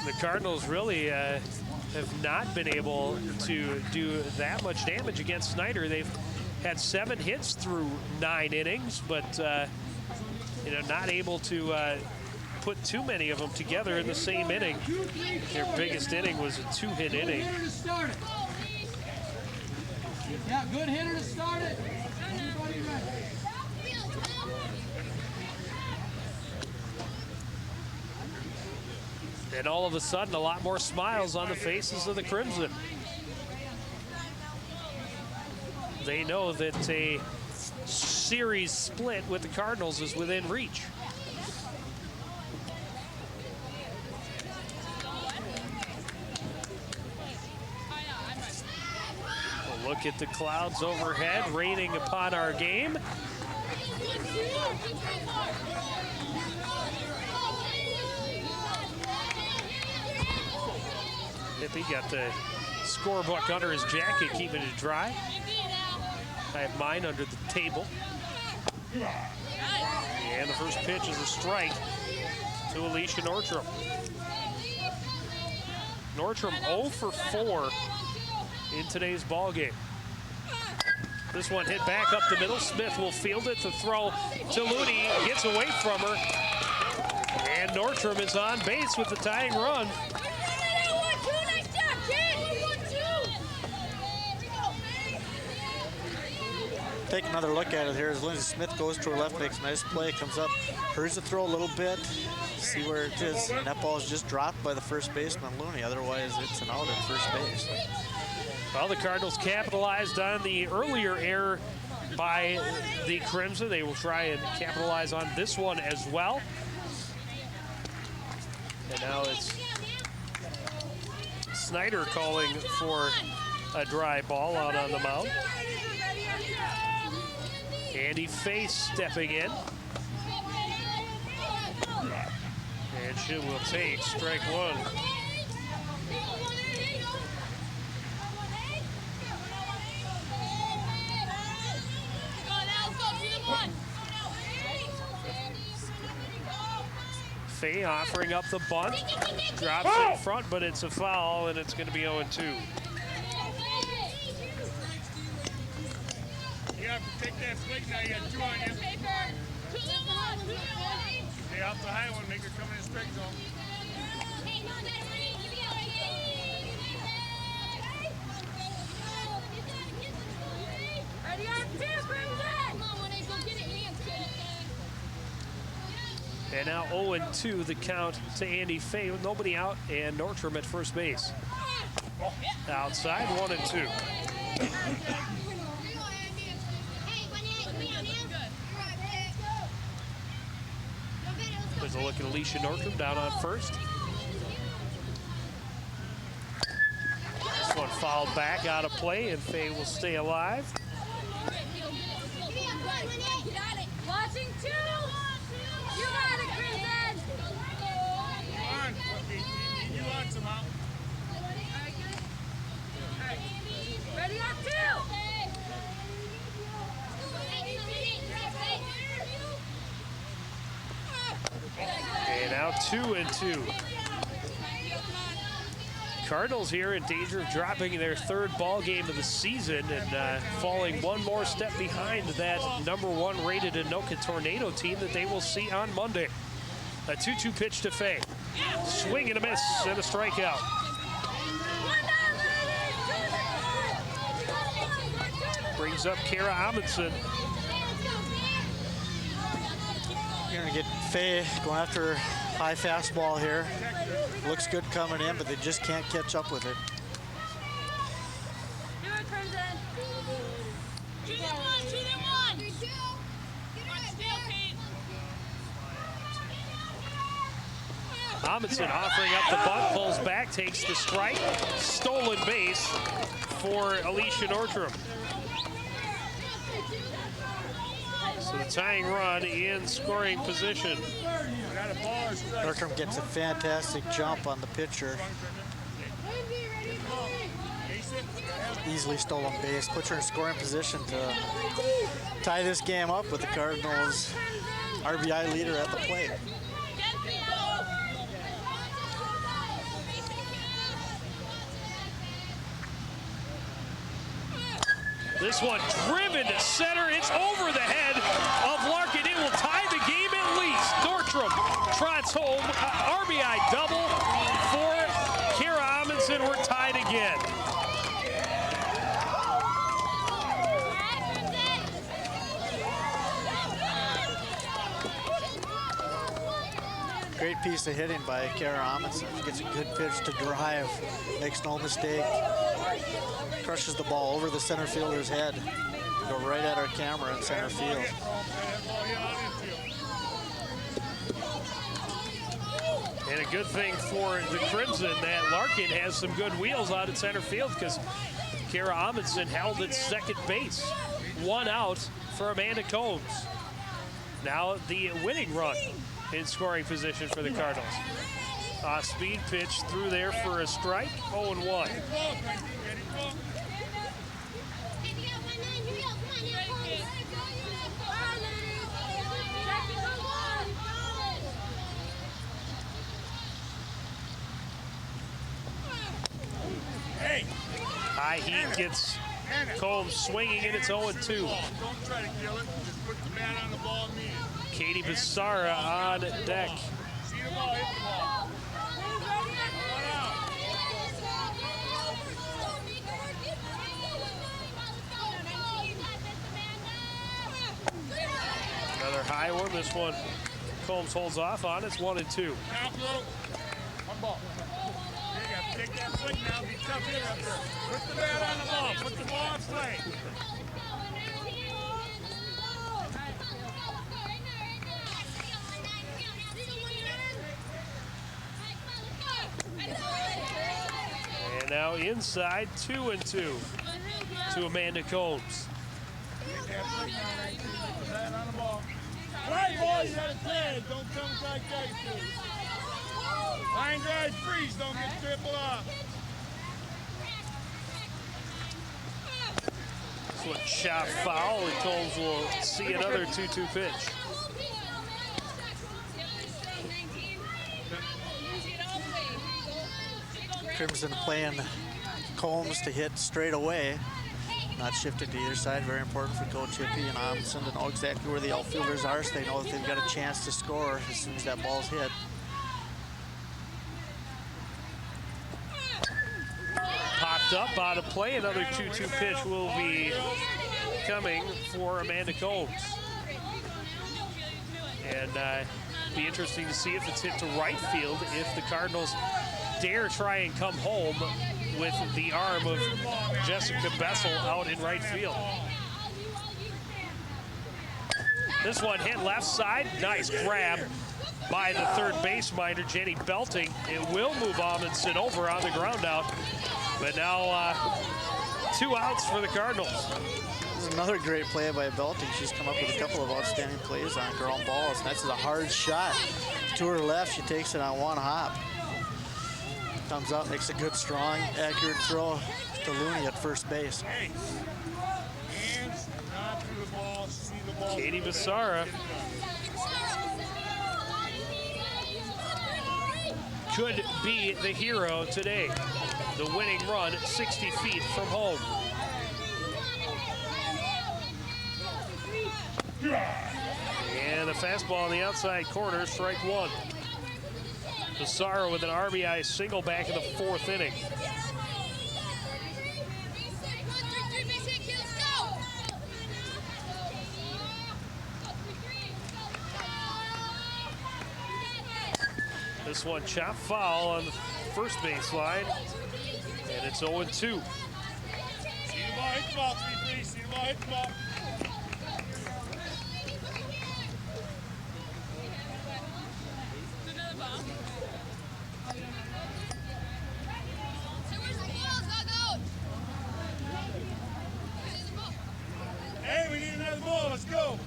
The Cardinals really have not been able to do that much damage against Snyder. They've had 7 hits through 9 innings, but you know, not able to put too many of them together in the same inning. Their biggest inning was a 2-hit inning. Yeah, good hitter to start it. Everybody ready. And all of a sudden, a lot more smiles on the faces of the Crimson. They know that a series split with the Cardinals is within reach. We'll look at the clouds overhead, raining upon our game. Hippie got the scorebook under his jacket, keeping it dry. I have mine under the table. And the first pitch is a strike to Alicia Nordstrom. Nordstrom 0 for 4 in today's ball game. This one hit back up the middle. Smith will field it to throw to Looney. Gets away from her. And Nordstrom is on base with the tying run. Take another look at it here as Lindsey Smith goes to her left, makes a nice play, comes up, hurries the throw a little bit, see where it is, and that ball is just dropped by the first baseman, Looney. Otherwise, it's an out at first base. Well, the Cardinals capitalized on the earlier error by the Crimson. They will try and capitalize on this one as well. And now it's Snyder calling for a dry ball out on the mound. Andy Face stepping in. And she will take strike one. Faye offering up the bunt. Drops in front, but it's a foul, and it's going to be 0-2. You have to take that plate now. You got 2 on you. Stay off the high one. Make her come in strike zone. And now 0-2 the count to Andy Faye with nobody out and Nordstrom at first base. Outside, 1-2. There's a look at Alicia Nordstrom down on first. This one fouled back out of play, and Faye will stay alive. Watching 2. You got it, Crimson. Come on, you want some out. Ready up 2. And now 2-2. Cardinals here in danger of dropping their third ball game of the season and falling one more step behind that #1 rated Anoka Tornado team that they will see on Monday. A 2-2 pitch to Faye. Swing and a miss and a strikeout. Brings up Kara Amundsen. You're going to get Faye going after her high fastball here. Looks good coming in, but they just can't catch up with it. Do it, Crimson. 2-1, 2-1. Amundsen offering up the bunt, pulls back, takes the strike. Stolen base for Alicia Nordstrom. So the tying run in scoring position. Nordstrom gets a fantastic jump on the pitcher. Easily stolen base, puts her in scoring position to tie this game up with the Cardinals' RBI leader at the plate. This one driven to center. It's over the head of Larkin. It will tie the game at least. Nordstrom trots home RBI double for Kara Amundsen. We're tied again. Great piece of hitting by Kara Amundsen. Gets a good pitch to drive, makes no mistake. Crushes the ball over the center fielder's head. Go right at our camera in center field. And a good thing for the Crimson that Larkin has some good wheels out at center field, because Kara Amundsen held at second base. 1 out for Amanda Combs. Now the winning run in scoring position for the Cardinals. Speed pitch through there for a strike, 0-1. High heat gets Combs swinging, and it's 0-2. Don't try to kill it. Just put the bat on the ball immediately. Katie Bissara on deck. See the ball, hit the ball. Another high one. This one Combs holds off on. It's 1-2. One ball. You got to take that flick now. Be tough hitter up there. Put the bat on the ball. Put the ball in play. And now inside, 2-2 to Amanda Combs. Right, boy, you got to play. Don't come like guys do. Line drive freeze, don't get triple up. This one shot foul, and Combs will see another 2-2 pitch. Crimson playing Combs to hit straight away. Not shifted to either side. Very important for Coach Hippie and Amundsen to know exactly where the outfielders are, so they know that they've got a chance to score as soon as that ball's hit. Popped up out of play. Another 2-2 pitch will be coming for Amanda Combs. And be interesting to see if it's hit to right field, if the Cardinals dare try and come home with the arm of Jessica Bessel out in right field. This one hit left side. Nice grab by the third base miner, Jenny Belting. It will move Amundsen over on the ground out. But now 2 outs for the Cardinals. This is another great play by Belting. She's come up with a couple of outstanding plays on ground balls. That's a hard shot. To her left, she takes it on 1 hop. Comes out, makes a good, strong, accurate throw to Looney at first base. Hands, not through the ball, see the ball. Katie Bissara could be the hero today. The winning run 60 feet from home. And the fastball on the outside corner, strike 1. Bissara with an RBI single back in the 4th inning. This one chop foul on the first base line, and it's 0-2. See the ball, hit the ball, 3-3. See the ball, hit the ball. Hey, we need another ball. Let's go.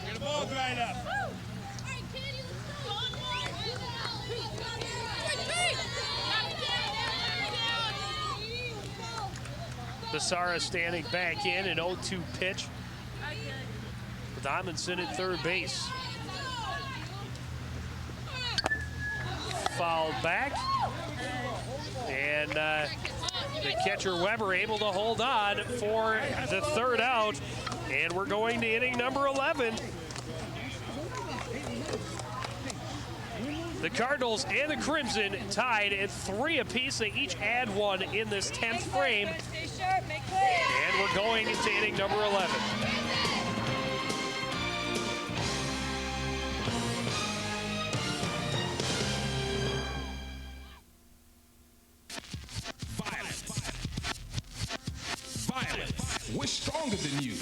Get the ball dried up. Bissara standing back in an 0-2 pitch with Amundsen at third base. Fouled back, and the catcher Weber able to hold on for the 3rd out, and we're going to inning number 11. The Cardinals and the Crimson tied at 3 apiece. They each add 1 in this 10th frame. And we're going into inning number 11. Violence. We're stronger than you.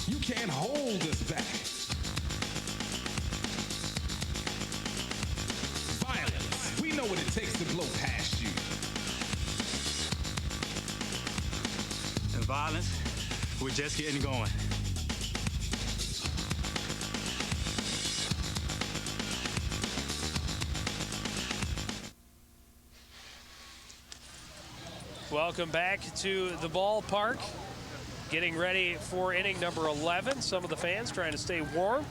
You can't hold us back. Violence. We know what it takes to blow past you. And violence, we're just getting going. Welcome back to the ballpark. Getting ready for inning number 11. Some of the fans trying to stay warm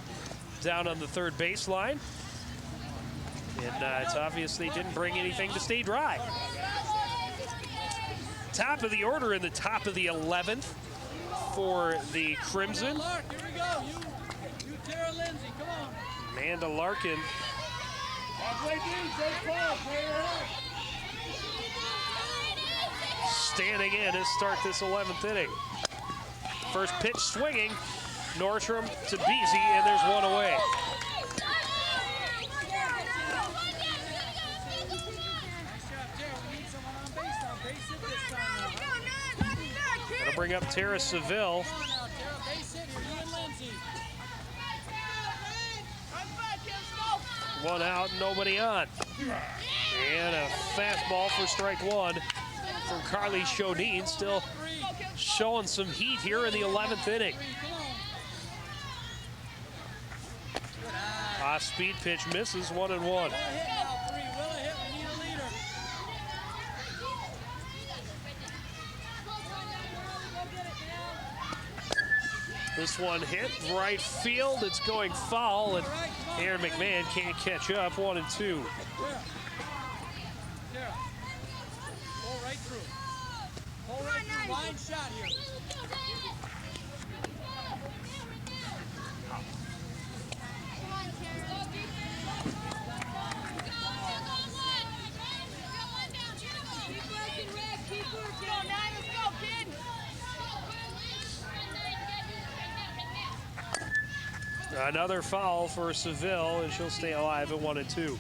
down on the third baseline. And it's obvious they didn't bring anything to stay dry. Top of the order in the top of the 11th for the Crimson. Here we go. You Tara Lindsay, come on. Amanda Larkin. Standing in to start this 11th inning. First pitch swinging, Nordstrom to Beasy, and there's 1 away. That'll bring up Tara Seville. 1 out, nobody on. And a fastball for strike 1 from Carly Chodine, still showing some heat here in the 11th inning. Off-speed pitch misses, 1-1. This one hit right field. It's going foul, and Aaron McMahon can't catch up. 1-2. Pull right through. Pull right through. Line shot here. Another foul for Seville, and she'll stay alive at 1-2.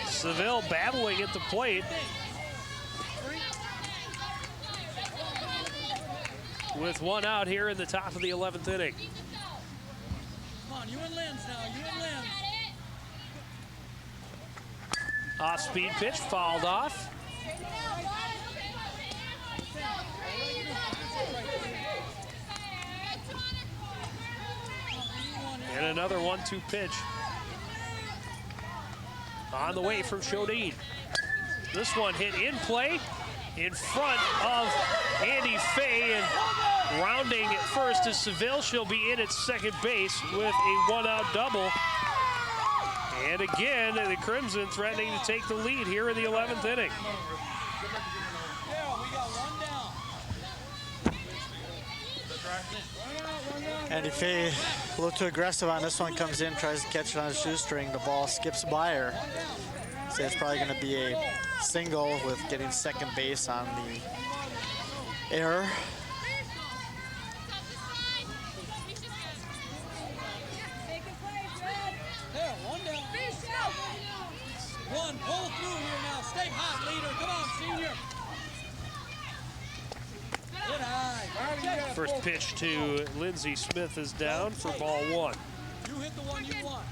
Seville battling at the plate. With 1 out here in the top of the 11th inning. Come on, you and Lynn's now, you and Lynn. Off-speed pitch, fouled off. And another 1-2 pitch. On the way from Chodine. This one hit in play in front of Andy Fay, and rounding at first is Seville. She'll be in at second base with a 1-out double. And again, the Crimson threatening to take the lead here in the 11th inning. Andy Fay a little too aggressive on this one, comes in, tries to catch it on his shoestring. The ball skips by her. So it's probably going to be a single with getting second base on the error. There, 1 down. One, pull through here now. Stay hot, leader. Come on, senior. Good eye. First pitch to Lindsay Smith is down for ball 1. You hit the one you want.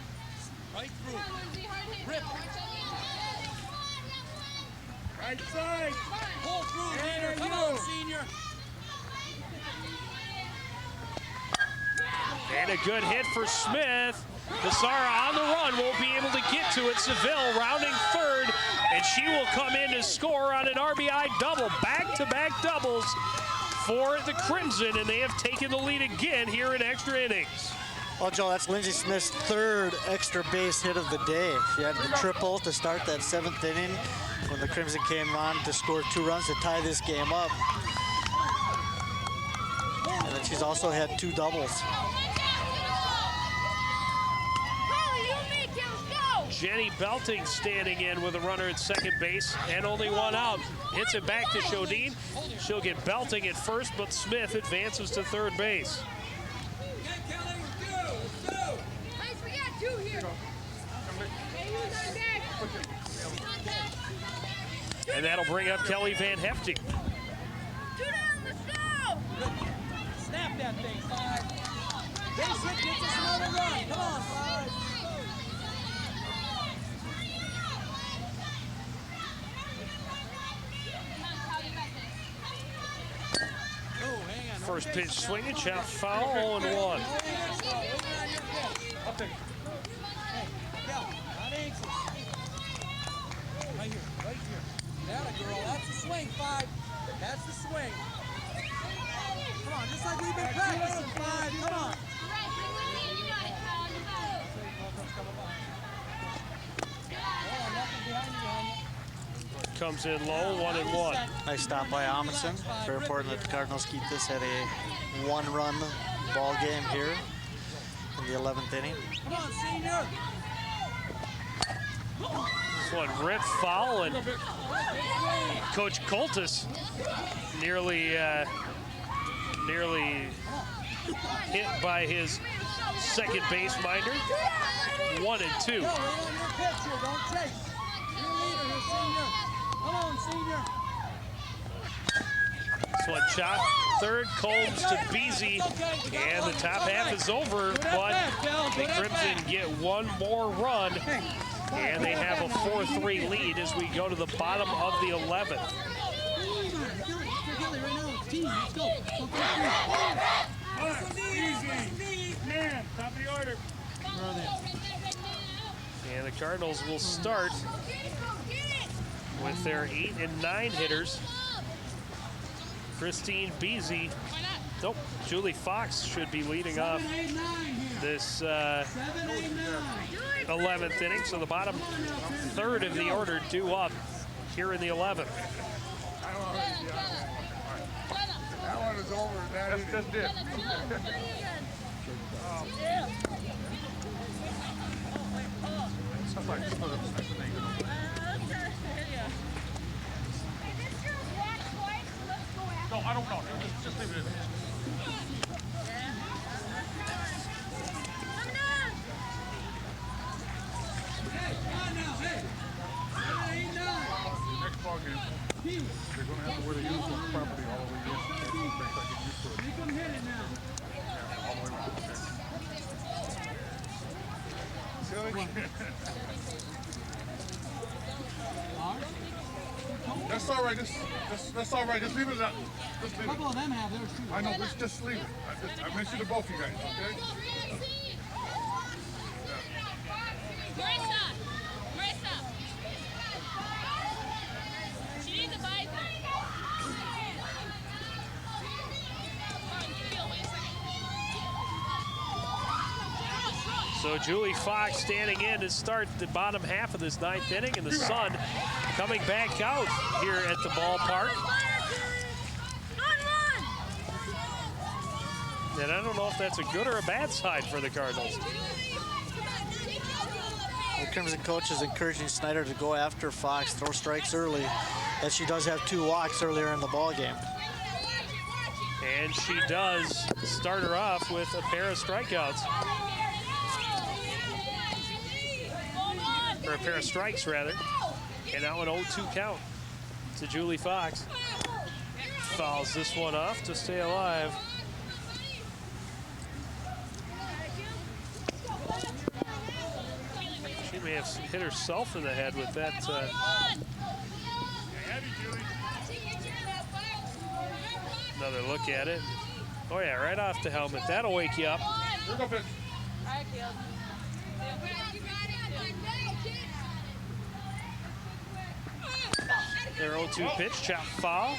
Right through. Rip. Right side. Pull through, leader. Come on, senior. And a good hit for Smith. Basara on the run, won't be able to get to it. Seville rounding third, and she will come in to score on an RBI double. Back-to-back doubles for the Crimson, and they have taken the lead again here in extra innings. Well, Joe, that's Lindsey Smith's third extra base hit of the day. She had the triple to start that 7th inning when the Crimson came on to score 2 runs to tie this game up. And then she's also had 2 doubles. Jenny Belting standing in with a runner at second base and only 1 out. Hits it back to Shodine. She'll get Belting at first, but Smith advances to third base. And that'll bring up Kelly Van Hefting. 2 down, let's go! Snap that thing, 5. Base hit gets us another run. Come on, 5. First pitch swinging, chop foul, 0-1. Up there. Hey, Cal, not anxious. Right here, right here. That a girl, that's the swing, 5. That's the swing. Come on, just like we've been practicing, 5. Come on. Comes in low, 1-1. Nice stop by Amundsen. Very important that the Cardinals keep this at a 1-run ball game here in the 11th inning. Come on, senior. This one ripped foul, and Coach Coltis nearly hit by his second base minder. 1-2. Come on, senior. This one chopped third, Combs to Beasy, and the top half is over, but the Crimson get 1 more run, and they have a 4-3 lead as we go to the bottom of the 11th. Man, top of the order. And the Cardinals will start with their 8 and 9 hitters. Christine Beasy. Nope, Julie Fox should be leading off this 11th inning. So the bottom third of the order due up here in the 11th. That one is over. That's just it. Sounds like some of them things. No, I don't know. Just leave it in. Next ball game, they're going to have to wear the uniform property all the way in. Make them hit it now. Yeah, all the way around. That's all right. That's all right. Just leave it up. Just leave it. A couple of them have theirs too. I know, but just leave it. I mentioned to both of you guys, okay? Marissa! She needs a visor. So Julie Fox standing in to start the bottom half of this 9th inning, and the sun coming back out here at the ballpark. And I don't know if that's a good or a bad sign for the Cardinals. The Crimson coach is encouraging Snyder to go after Fox, throw strikes early, as she does have 2 walks earlier in the ball game. And she does start her off with a pair of strikeouts. Or a pair of strikes, rather. And now an 0-2 count to Julie Fox. Fouls this one off to stay alive. She may have hit herself in the head with that. Another look at it. Oh yeah, right off the helmet. That'll wake you up. Their 0-2 pitch, chop foul.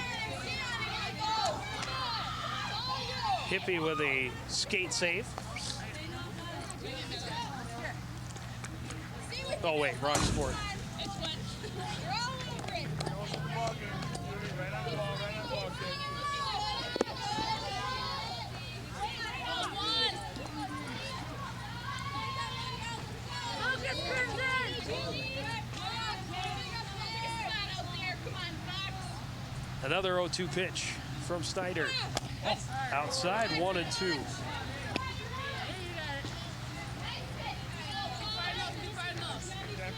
Hippie with a skate save. Oh, wait, wrong sport. Another 0-2 pitch from Snyder. Outside, 1-2.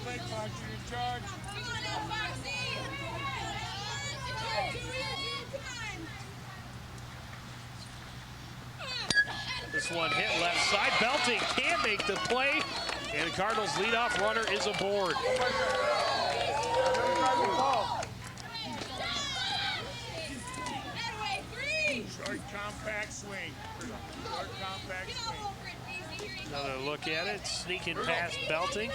Play clock, you're in charge. This one hit left side. Belting can't make the play. And the Cardinals' leadoff runner is aboard. Short compact swing. Short compact swing. Another look at it. Sneaking past Belting.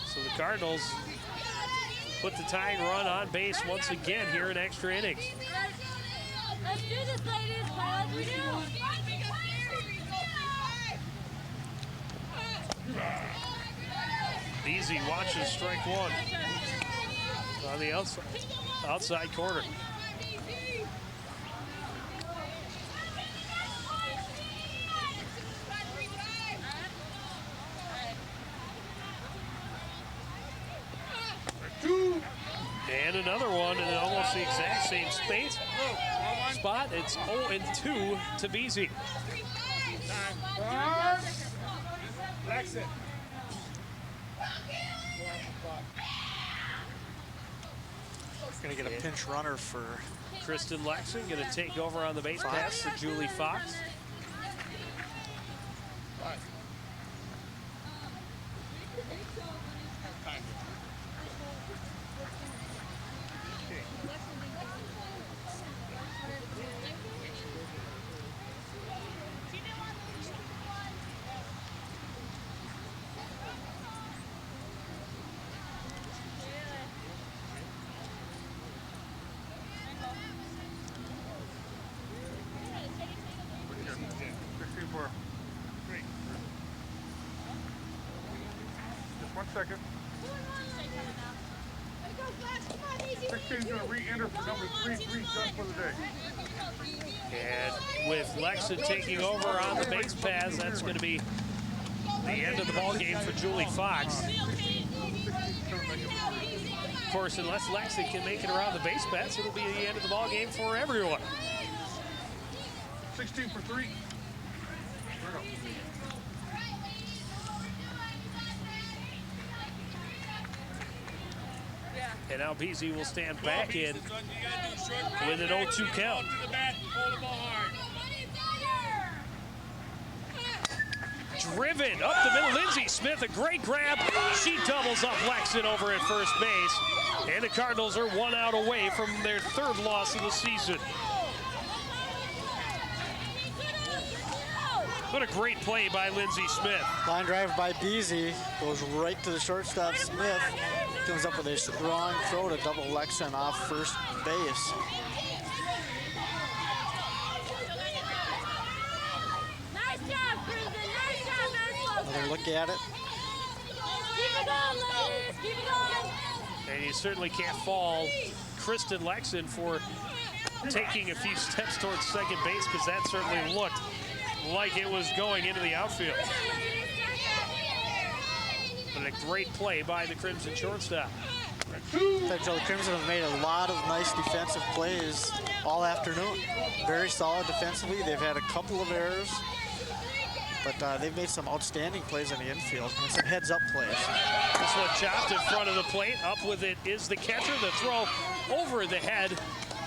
So the Cardinals put the tying run on base once again here in extra innings. Let's do this, ladies. Let's do Easy watches strike one on the outside corner. And another one in almost the exact same spot. It's 0-2 to Beasy. Lexit. Going to get a pinch runner for Kristen Lexon. Going to take over on the base pass to Julie Fox. Just 1 second. 16's going to re-enter for number 3, done for the day. And with Lexon taking over on the base paths, that's going to be the end of the ball game for Julie Fox. Of course, unless Lexon can make it around the base paths, it'll be the end of the ball game for everyone. 16 for 3. And now Beasy will stand back in with an 0-2 count. Driven up the middle, Lindsey Smith, a great grab. She doubles up Lexon over at first base. And the Cardinals are 1 out away from their 3rd loss of the season. What a great play by Lindsey Smith. Line drive by Beasy, goes right to the shortstop Smith. Comes up with a strong throw to double Lexon off first base. Nice job, Crimson. Nice job. Another look at it. Keep it going, ladies. Keep it going. And you certainly can't fault Kristen Lexon for taking a few steps towards second base, because that certainly looked like it was going into the outfield. But a great play by the Crimson shortstop. The Crimson have made a lot of nice defensive plays all afternoon. Very solid defensively. They've had a couple of errors, but they've made some outstanding plays in the infield and some heads-up plays. This one chopped in front of the plate. Up with it is the catcher. The throw over the head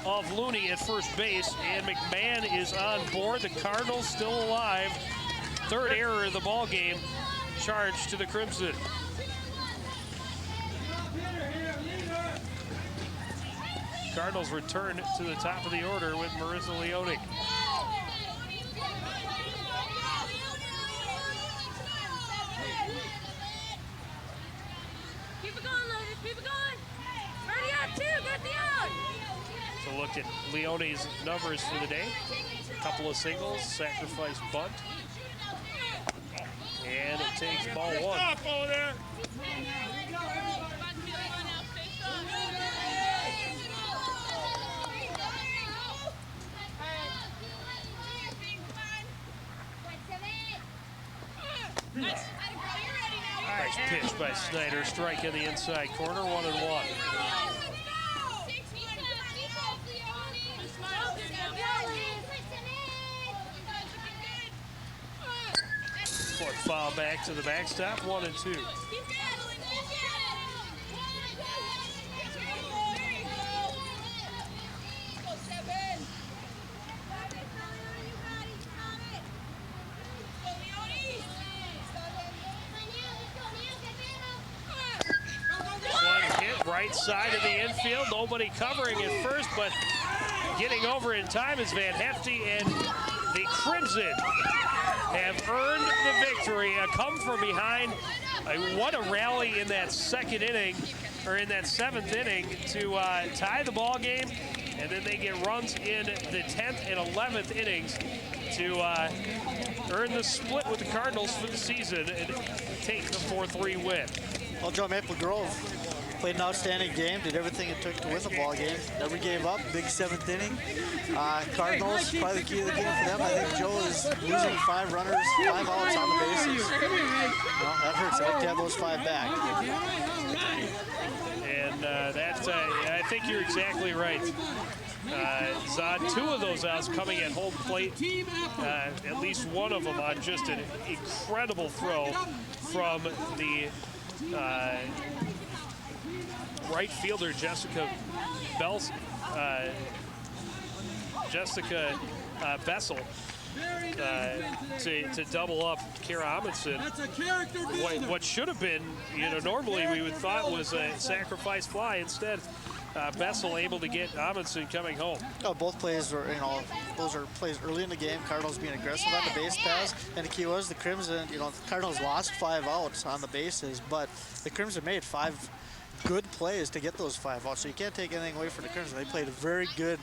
of Looney at first base, and McMahon is on board. The Cardinals still alive. 3rd error of the ball game charged to the Crimson. Cardinals return to the top of the order with Marissa Leoning. Keep it going, ladies. Keep it going. Ready out, 2. Get the out. So look at Leone's numbers for the day. A couple of singles, sacrifice bunt. And it takes ball one. Nice pitch by Snyder. Strike in the inside corner, 1-1. Fourth foul back to the backstop, 1-2. Right side of the infield, nobody covering at first, but getting over in time is Van Hefty, and the Crimson have earned the victory. A come from behind. What a rally in that second inning, or in that seventh inning, to tie the ball game, and then they get runs in the 10th and 11th innings to earn the split with the Cardinals for the season and take the 4-3 win. Well, Joe, Maple Grove played an outstanding game, did everything it took to win the ball game. Never gave up, big seventh inning. Cardinals, probably the key to the game for them. I think Joe is losing 5 runners, 5 outs on the bases. Well, that hurts. I'd like to have those 5 back. And I think you're exactly right. Zod, 2 of those outs coming at home plate, at least one of them on just an incredible throw from the right fielder Jessica Bessel to double up Kara Amundsen. What should have been, normally we would thought was a sacrifice fly. Instead, Bessel able to get Amundsen coming home. Oh, both plays were, those are plays early in the game. Cardinals being aggressive on the base pass, and the key was the Crimson. The Cardinals lost 5 outs on the bases, but the Crimson made 5 good plays to get those 5 outs. So you can't take anything away from the Crimson. They played a very good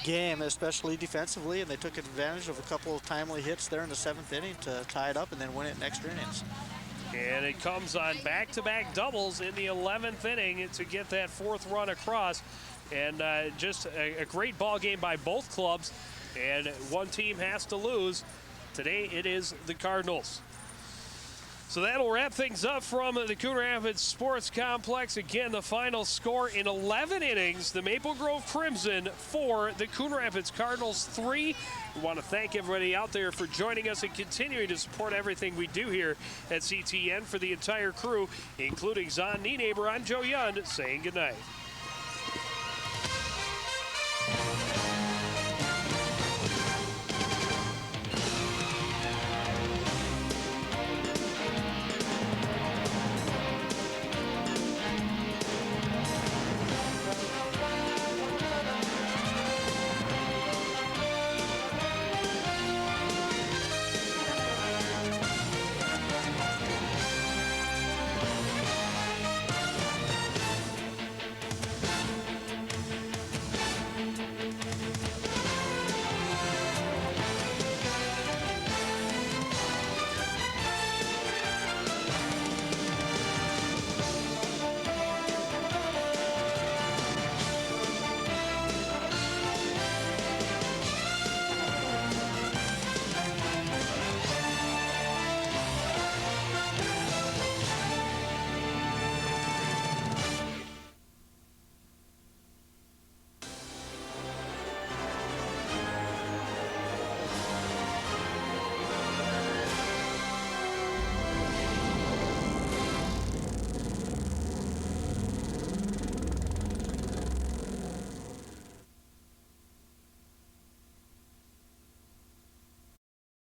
game, especially defensively, and they took advantage of a couple of timely hits there in the 7th inning to tie it up and then win it in extra innings. And it comes on back-to-back doubles in the 11th inning to get that 4th run across. And just a great ball game by both clubs. And one team has to lose. Today it is the Cardinals. So that'll wrap things up from the Coon Rapids Sports Complex. Again, the final score in 11 innings, the Maple Grove Crimson 4, the Coon Rapids Cardinals 3. We want to thank everybody out there for joining us and continuing to support everything we do here at CTN. For the entire crew, including Zon Nienaber, I'm Joe Yund, saying goodnight.